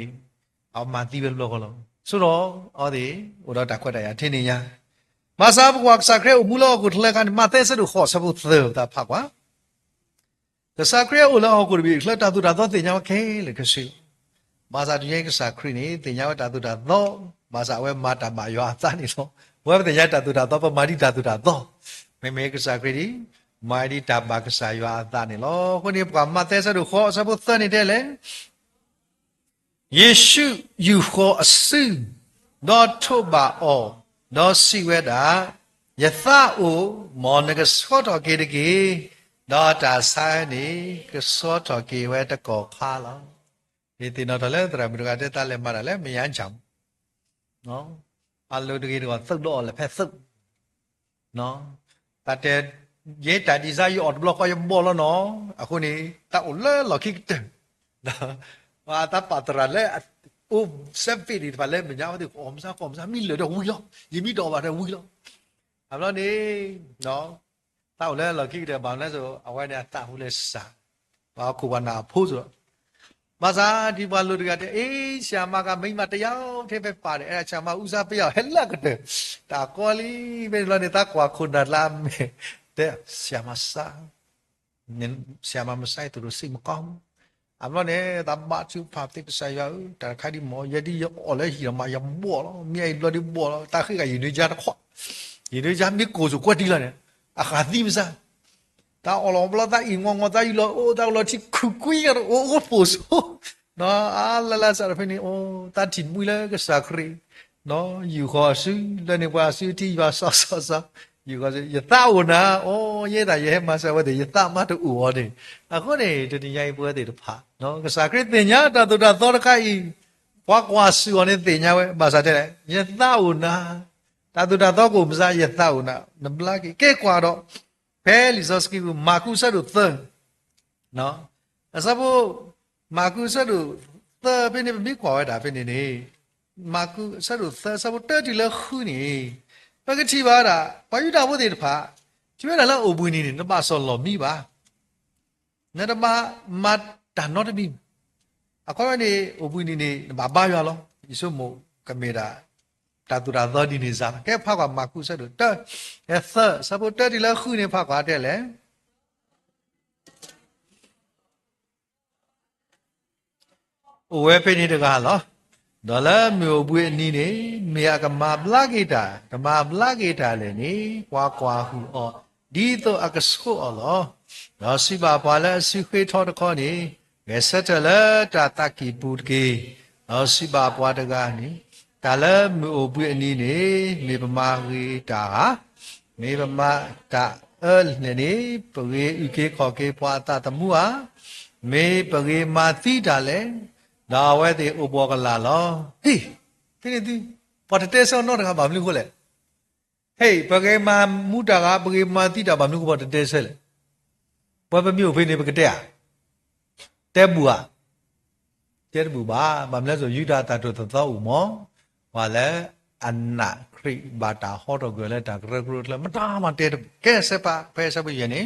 အမတီးဘလောကလောဆိုတော့ဩဒီဥဒါတခွတ်တရထင်းနေညာမဆာဘကွာစခရဲမူလောကိုထလက်ကန်မသက်စရခေါ်စဘူးသေတာဖကွာကစခရဲဥလောကိုဘီခလတာတူတာတော့တင်ညာခဲလေကရှိမာစာတည်းကစခရီနေတင်ညာတာတူတာတော့မာစာဝဲမာတာမာရွာသားနေတော့ဝဲတင်ညာတာတူတာတော့ပမာဒီတာတူတာတော့မေကစခရီမာဒီတာဘာကစရွာသားနေလောခုနေပမသက်စရခေါ်စဘူးသနေတဲ့လေယေရှုယူခေါ်အစုတော့ထုတ်ပါအောတော့စီဝဲတာယသအိုမောနကစောတော်ကေတကေတော့တာဆိုင်နေကစောတော်ကေဝဲတကောခါလောဒီတင်တော်လည်းတရမရကတဲ့တလည်းမရလည်းမယမ်းချောင်နော်အလိုတကေတော့သုတ်တော့လည်းဖက်သုတ်နော်တတဲ့ရေတဒီစားရအော်ဘလော့ကရဘောလောနော်အခုနေတောက်လဲလော်ခိကတဲ့ว่าตาปัตระလဲအိုเซฟฟีဒီပါလဲမညာမသိကောမစားမိလေတော့ဝီလောယမိတော်ပါတယ်ဝီလောအမလို့နေနော်တောက်လဲလော်ခိတဲ့ဘာလဲဆိုအဝဲနဲ့တာဟုလဲစာဘာခုဝနာဖိုးဆိုမစားဒီဘာလို့တကတဲ့အေးဆ iam မကမိမတယောက်ထဲပဲပါတယ်အဲ့ဒါဆ iam မဦးစားပြရဟဲလက်ကတဲ့တာကောလီပဲလို့နေတာကွာခုနလာမဲတဲ့ဆ iam မစားနင်ဆ iam မဆိုင်သူစိတ်မကောင်းအမနဲ့တမချူဖတ်တိပစယောတာခါဒီမောယဒီအော်လဲဟီမယမ်ဘောလောမြေလောဒီဘောလောတာခိကယင်းကြတာခွယင်းကြမြကိုဆိုကွက်တီလာနေအခါသီးမစားတာအော်လောဘလာတာအင်းငေါတာယူလောအိုတာလောတိခုကွီရအိုပိုဆိုနော်အာလာလာစားဖနေအိုတာတိမွေလာကစားခရီနော်ယူခေါ်စီလည်းနေပါစီတီပါဆောဆောဆောယူခေါ်စီယတာဝနာအိုရဲတာရဲမဆဝတဲ့ယတာမတူဝေါ်တယ်အခုနေတတိယပွဲတွေတဖာနော်ကစားခရီတင်ညာတာတူတာသောတခိုင်ဘွားကွာစီဝနဲ့တင်ညာဝဲမစားတဲ့ယတာဝနာတာတူတာတော့ကိုမစားယတာဝနာနဘလာကဲကွာတော့ဖဲလီဇော့စကီမာကူဆတ်တို့သနော်အစဘောမာကူဆတ်တို့သဘယ်နေမိကွာဝဲတာဘယ်နေနေမာကူဆတ်တို့သစဘောတဲတီလခုနေပကတိပါတာဘာယူတာဘုဒေတဖာကျွဲလာလာအိုပွင်းနေနမဆော်လော်မိပါနတမမတ်တာနော်တမီအခေါ်နေအိုပွင်းနေဘာဘာရွာလောဒီစုမိုကမေရာတာတူရာသောဒီနေစားကဲဖောက်ကမာကုဆက်တို့တဲအဲသစဘတဲဒီလခုနေဖောက်ကွာတဲ့လေအိုဝဲပိနေတကားလောဒေါ်လာမျိုးပွေအနီးနေမေယကမာပလာဂီတာဓမ္မပလာဂီတာလည်းနေကွာကွာဟူအော်ဒီတော့အကဆုအော်လောတော့စီပါပါလဲစီခွေထောတခေါနေငယ်ဆက်တလဲတာတကီပူတကေတော့စီပါပွားတကားနေတာလဲမျိုးပွေအနီးနေမေပမာဂီတာမေပမာတာနေနေပဝေဥကေခေါ်ကေပွားတာတမှုဟာမေပဝေမာတိတာလဲဒါဝဲတဲ့ဥပောကလာလောဟေးဖိနေဒီပတ်တဲ့ဆောနော်တကဘာမလို့ခေါ်လဲဟေးပကေမာမူတာကပကေမာတိတာဘာမလို့ခေါ်ပတ်တဲ့ဆဲလဲဘဝမျိုးဖိနေပကတဲ့ တဲဘူးอ่ะတဲဘူးပါဘာမလဲဆိုယူဒတာတို့သောဥမောဟာလဲအနာခရိဘာတာဟောတော့ကြလဲတာဂရဂရလဲမတာမတဲကဲစပါဖဲစပါယနေ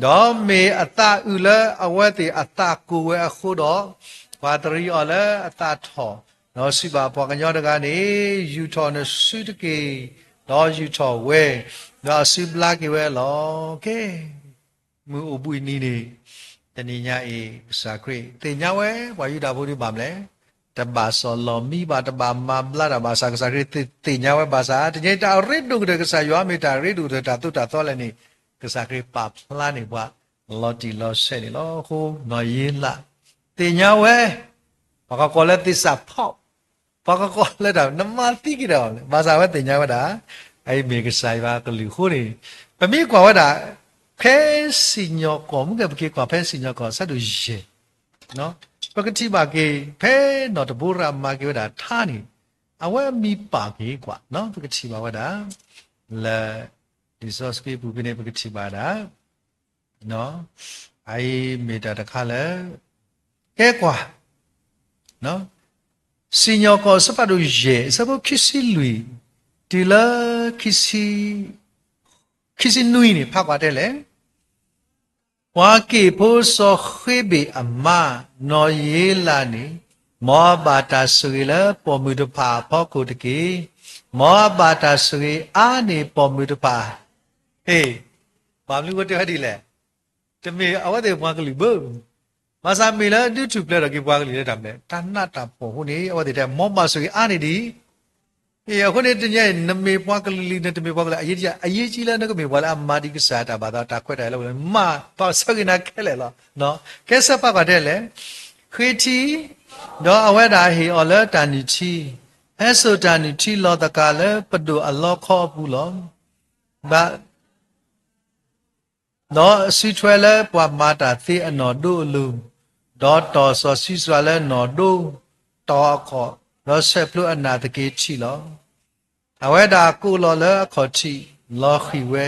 တော့မေအတာဥလဲအဝဲတိအတာကိုဝဲအခုတော့ဘာတရီော်လဲအတာထောနော်စီပါပေါ်ကညောတကနေယူထော်နစုတကေတော့ယူထော်ဝဲတော့စီဘလာကေဝဲလောကဲမူအပွေနီနေတဏိညာအေစာခရိတင်ညာဝဲဘာယူတာဘုရားပါမလဲတဘာစောလောမိဘာတဘာမဘလာတဘာစာခရိတင်ညာဝဲဘာစာတညတာရစ်ဒုကကစာယောမေတာရစ်ဒုတာတုတာသောလည်းနေကစာခရိပပလာနေဘွာလော်တီလော်ဆဲနေလောဟိုနော်ရေးလာတင်ညာဝဲဘာကကောလက်သစ္စာဖောက်ဘာကကောလက်တာနမတိကြတယ်ဘာသာဝဲတင်ညာဝဲတာအဲ့မေကစာယောကလူခိုးနေပမိကွာဝဲတာဖဲစီညောကောမကပကေကွာဖဲစီညောကောဆတ်တူရေနော်ပကတိပါကေဖဲနော်တဘူရာမာကေဝဲတာထားနေအဝဲမီပါကေကွာနော်ပကတိပါဝဲတာလာဒီစောစကေပူပိနေပကတိပါတာနော်အဲ့မေတာတခါလဲကဲကွာနော်စီညောကောစပတ်တူရေစပုခစီလူဒီလာခစီနွိနေဖတ်ပါတယ်လေဝါကေဖို့စောခေဘေအမနော်ရေးလာနေမောဘာတာဆွေလာပေါ်မှုတဖာဖောက်ကိုတကေမောဘာတာဆွေအာနေပေါ်မှုတဖာဟေးဘာလို့ဝတ်တယ်ဟဲ့လေတမေအဝတ်တွေဘွားကလေးဘမဆာမီလာဒူတူပလက်တော့ကေဘွားကလေးတဲ့တမ်းလေတဏတာပေါ်ဟိုနေအဝတ်တွေမောမဆွေအာနေဒီအေးအခုနေတညနမေပွားကလေးနဲ့တမေပွားကလေးအရေးကြီးလဲနကမေဘွားလာမာဒီကစားတာဘာသာတာခွက်တယ်လို့မပါစကနာခဲလေလားနော်ကဲစပါကတဲ့လေခွေတီတော့အဝဲတာဟီအော်လတန်နီချီအဲဆိုတန်နီချီလောတကလည်းပဒူအလောခေါ်ဘူးလောဘာတော့စီထွဲလဲပွားမာတာသေအနော်တို့လူတော့တော်စောစီစွာလဲနော်တို့တော်ခေါ်လောဆက်ဖလို့အနာတကေချီလောအဝဲတာကိုလောလဲခေါ်ချီလောခီဝဲ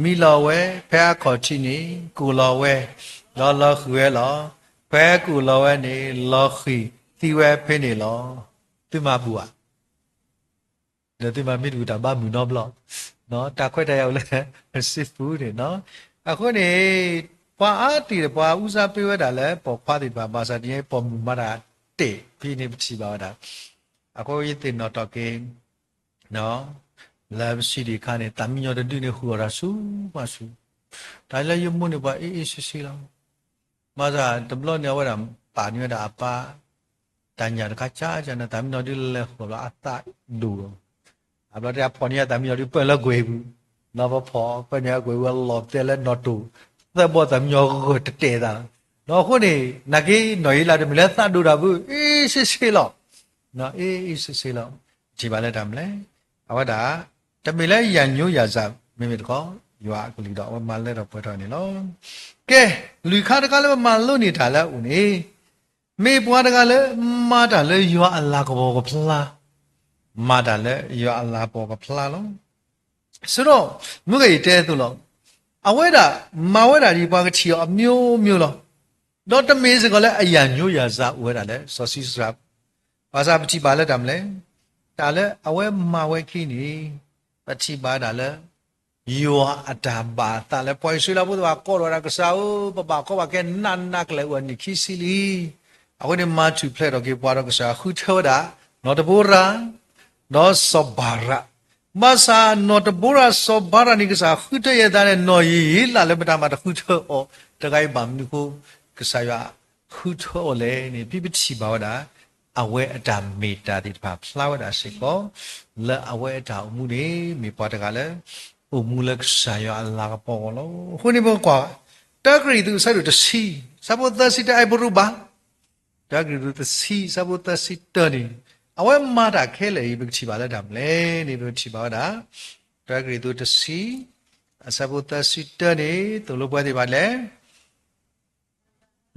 မီလောဝဲဖဲခေါ်ချီနေကိုလောဝဲလောခီဝဲလောဖဲကိုလောဝဲနေလောခီတီဝဲဖင်းနေလောတိမဘူးอ่ะเดี๋ยวติมามิดูตาบ้ามูนอบลอเนาะตาခွက်တရောက်လဲစစ်ဖူးနေเนาะအခုနေပွာအားတီပွာဦးစားပေးဝဲတာလဲပေါ်ခွားတိပါဘာသာတင်းပေါ်မူမတာတေပြီးနေပြီပါတာအခုရတဲ့နော်တော့ကေနော်လာစီဒီခါနဲ့တမီညောတတူနေခူရဆူပါဆူဒါလည်းယမုန်နေပါအေးအေးရှိရှိလောမသာတဘလနေဝရပါညွတာအပါတညာတခါချာချာနဲ့တမီညောတူလဲခေါ်လာအတဒူအဘလတဲ့ပေါ်နေတမီညောတူပဲလကွေဘူးနော်ဘောပညာကွေဝလောတဲလဲနော်တူသက်ဘောတမီညောကိုတဲတာနော်ခုနေနဂေးနော်ရလာတယ်မလဲသတ်တူတာဘူးအေးရှိရှိလောနော်အေးစစ်စစ်လောက်ကြည်ပါလက်တာမလဲအဝတ်တာတမေလဲရန်ညိုးရစားမိမိတကောရွာကလေးတော့မလဲတော့ပွဲတော်နေလောကဲလူခါတကလည်းမလို့နေတာလဲဦးနေမေပွားတကလည်းမာတာလဲရွာအလာကဘောကဖလားမာတာလဲရွာအလာဘောကဖလားလောဆိုတော့မြုပ်ကြီးတဲသူလောအဝဲတာမဝဲတာဒီပွားကချီအမျိုးလောတော့တမေစကလည်းအရန်ညိုးရစားဝဲတာလဲစောစီစရာဘာသာပတိပါလက်တမလဲဒါလဲအဝဲမဝဲခင်းနေပတိပါဒါလဲယောအတာဘာတာလဲပွိုင်ဆွေလာဘုရားကောရရကစားပပကောပါကဲနန်နကလဲဝနိခိစီလီအဝဲနေမတူဖလက်တော့ကေပွားတော့ကစားခုထောတာနော်တဘောရာနော်စောဘာရာမဆာနော်တဘောရာစောဘာရာနိကစားခုတရတဲ့နော်ရီလာလဲပတာမတခုထောအော်တကိုင်းပါမနုကိုကစားရခုထောလဲနေပြပတိပါဝတာအဝဲအတာမေတာဒီတပါဖလာဝတာရှိကောလဲအဝဲအတာအမှုနေမေပွားတကလည်းအမှုလက်ဆိုင်ရအလာကပေါ်လို့ခုနေဘောကွာတဂရီသူဆိုင်တို့တစီစဘောသစီတိုင်ဘရူဘာတဂရီသူတစီစဘောသစီတနေအဝဲမာတာခဲလေဘချီပါလက်တာမလဲနေဘချီပါတာတဂရီသူတစီစဘောသစီတနေသူလိုပွဲတွေပါလေ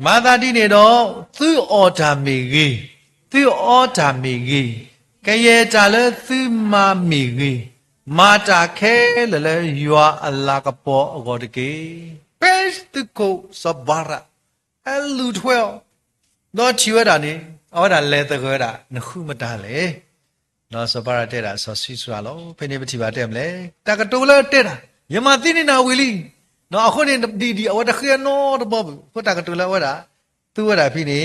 မာတာဒီနေတော့သူ့အော်တာမေကြီးသူအော်တာမီကြီးကရဲတာလဲသူမာမီကြီးမာတာခဲလဲရွာအလာကပေါ်အကောတကေပဲစတကိုစဘာရာ လူထွဲတော့ချီဝဲတာနေအော်ဒါလဲတကွဲတာနှခုမတားလေနော်စပါရတဲ့တာဆောစီစွာလောဖိနေပတိပါတဲ့မလဲတကတိုးလဲတဲ့တာယမတိနေနာဝီလီနော်အခုနေဒီအဝတခေနော်တဘောကိုတကတိုးလဲဝဲတာသူဝဲတာဖိနေ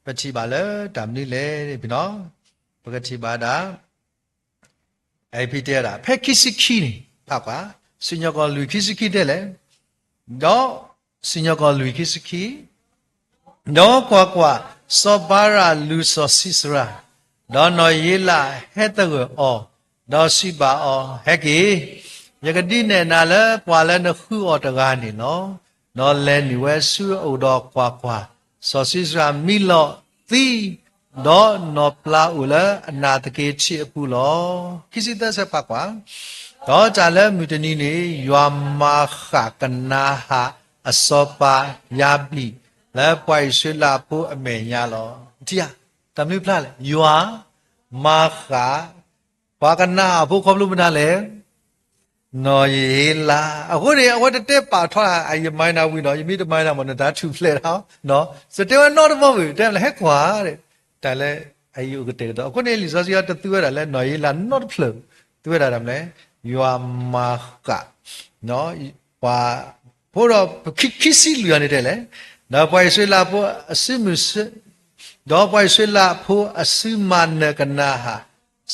ပတိပါလဲတမ်နီလေပြီနော်ပကတိပါတာအဲ့ဖိတဲ့တာဖက်ခိစခီနေပါကွာစညကောလူခိစခီတဲ့လေတော့စညကောလူခိစခီတော့ကွာစောပါရလူစောစီစရာတော့နော်ရေးလာဟဲ့တဲ့ကိုအော်တော့စီပါအော်ဟဲ့ကီယကတိနဲ့နာလဲပွာလဲနှခုအော်တကားနေနော်လဲနေဝဲဆူအိုတော့ကွာစောစီစရာမီလောသီတော့နော်ပလာဦးလဲအနာတကေချီအပူလောခိစီသက်ဆက်ပါကွာတော့ကြလဲမြူတနီနေယွာမာခကနာဟာအစောပါယာပိလဲပွိုင်ဆွေလာဖို့အမေညာလောဒီဟာတမလူဖလားလေယွာမာခဘာကနာဖို့ခေါ်လို့မနာလေနော်ရေလာအခုနေအဝတ်တက်ပါထွက်အယမိုင်းနာဝီနော်ယမိတမိုင်းနာမနော်ဒါထူဖလဲတော့နော်စတေဝနော်တော့ဘူးတဲ့လေဟဲ့ကွာတဲ့တိုင်လေအယူကတဲ့တော့အခုနေလီစောစီရတသူရတာလဲနော်ရေလာနော်ဖလဲသူရတာမလဲယွာမာခနော်ဘာဖို့တော့ခိစီလူရနေတဲ့လေနော်ပွိုင်ဆွေလာဖို့အစစ်မစတော့ပွိုင်ဆွေလာဖို့အစမနကနာဟာ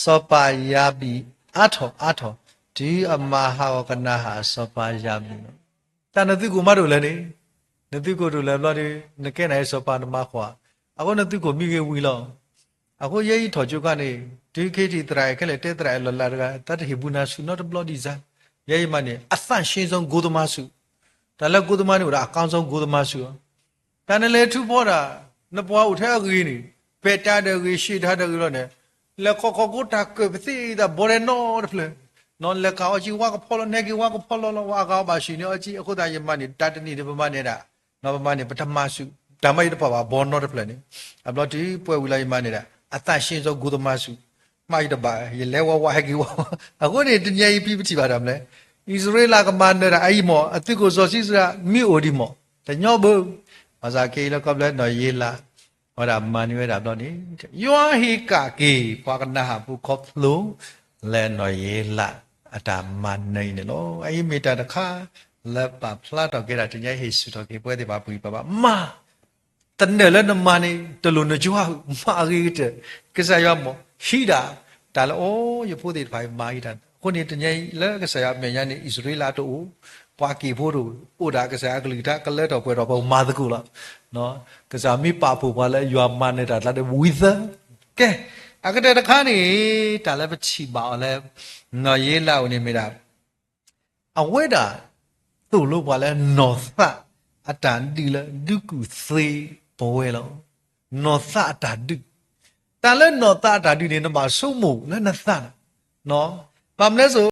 စောပါယာဘီအထောဒီအမဟာကနာဟာစောပါယာဘီနော်တန်တဲ့ကိုမတို့လည်းနေတဲ့ကိုတို့လည်းဘလာဒီနကဲနိုင်စောပါနမခွာအခုနဲ့သူကိုမိကေဝီလောအခုယေကြီးထော်ကျုကနေဒီခေတီတရိုင်ခက်လေတဲတရိုင်လောလာကတတ်ဟိဘူနာဆုနော်တဘလော့ဒီဇိုင်းယေကြီးမနေအဖန်ရှင်းဆုံးဂိုဒမဆုဒါလည်းဂိုဒမနေကအကောင်းဆုံးဂိုဒမဆုတန်တယ်လေထူပေါ်တာနှစ်ပွားဦးထဲအကြီးနေပေတာတဲ့ကြီးရှိထားတဲ့ကြီးလို့နေလက်ကိုတာကပစီဒါဘောရနော်တဖလေနော်လက်ကောအကြီးဝါကဖော်လို့နေကြီးဝါကဖော်လို့ဝါကောပါရှိနေအကြီးအခုတည်းယမနေတတ်တနီဒီပမနေတာနော်ပမနေပထမဆုဓမ္မရတပါဘောနော်တဖလေနေအဘလို့ဒီပွဲဝီလိုက်မနေတာအတရှင်းဆုံးဂုသမဆုမိုက်တပါရလဲဝဟဲကြီးဝအခုနေတညကြီးပြီးပါတာမလဲဣသရေလကမန္တရာအဲ့မောအတိကိုစောစီစရာမိအိုဒီမောတညောဘူးဘာသာကေလကပလဲနော်ရေးလာဟောတာမန်နွေတာဘလို့နေယောဟိကကေဘာကနာဘူခေါပလုံးလဲနော်ရေးလာအတာမန်နေနော်အဲ့မေတာတခါလက်ပါဖလာတော့ကေတာတညဟိစုတော့ကေပွဲတွေပါပူပါမာတန်တယ်လည်းနမနေတလူနကြွားမာရီတဲ့ကစားရမောရှိတာဒါလည်းအိုးရဖို့တဲ့ဖိုင်မာရီတာခုနေတညလဲကစားရမြန်ရနေဣသရေလတို့ပွားကီဖို့တို့ဥဒါကစားကလီတာကလဲတော့ပွဲတော့ပုံမာတကူလားနော်ကစားမိပါဖို့ဘာလဲယွာမနေတာလာတဲ့ဝီသကဲအကတဲ့တခါနေတာလည်းပချီပါလဲနော်ရေးလာနေမိတာအဝဲတာသူ့လို့ဘာလဲနော်သအတန်ဒီလဲဒုကုသေးဘဝဲလောနော်သအတဒုတန်လဲနော်သအတဒုနေမှာစုံမို့လဲနသနော်ဘာမလဲဆို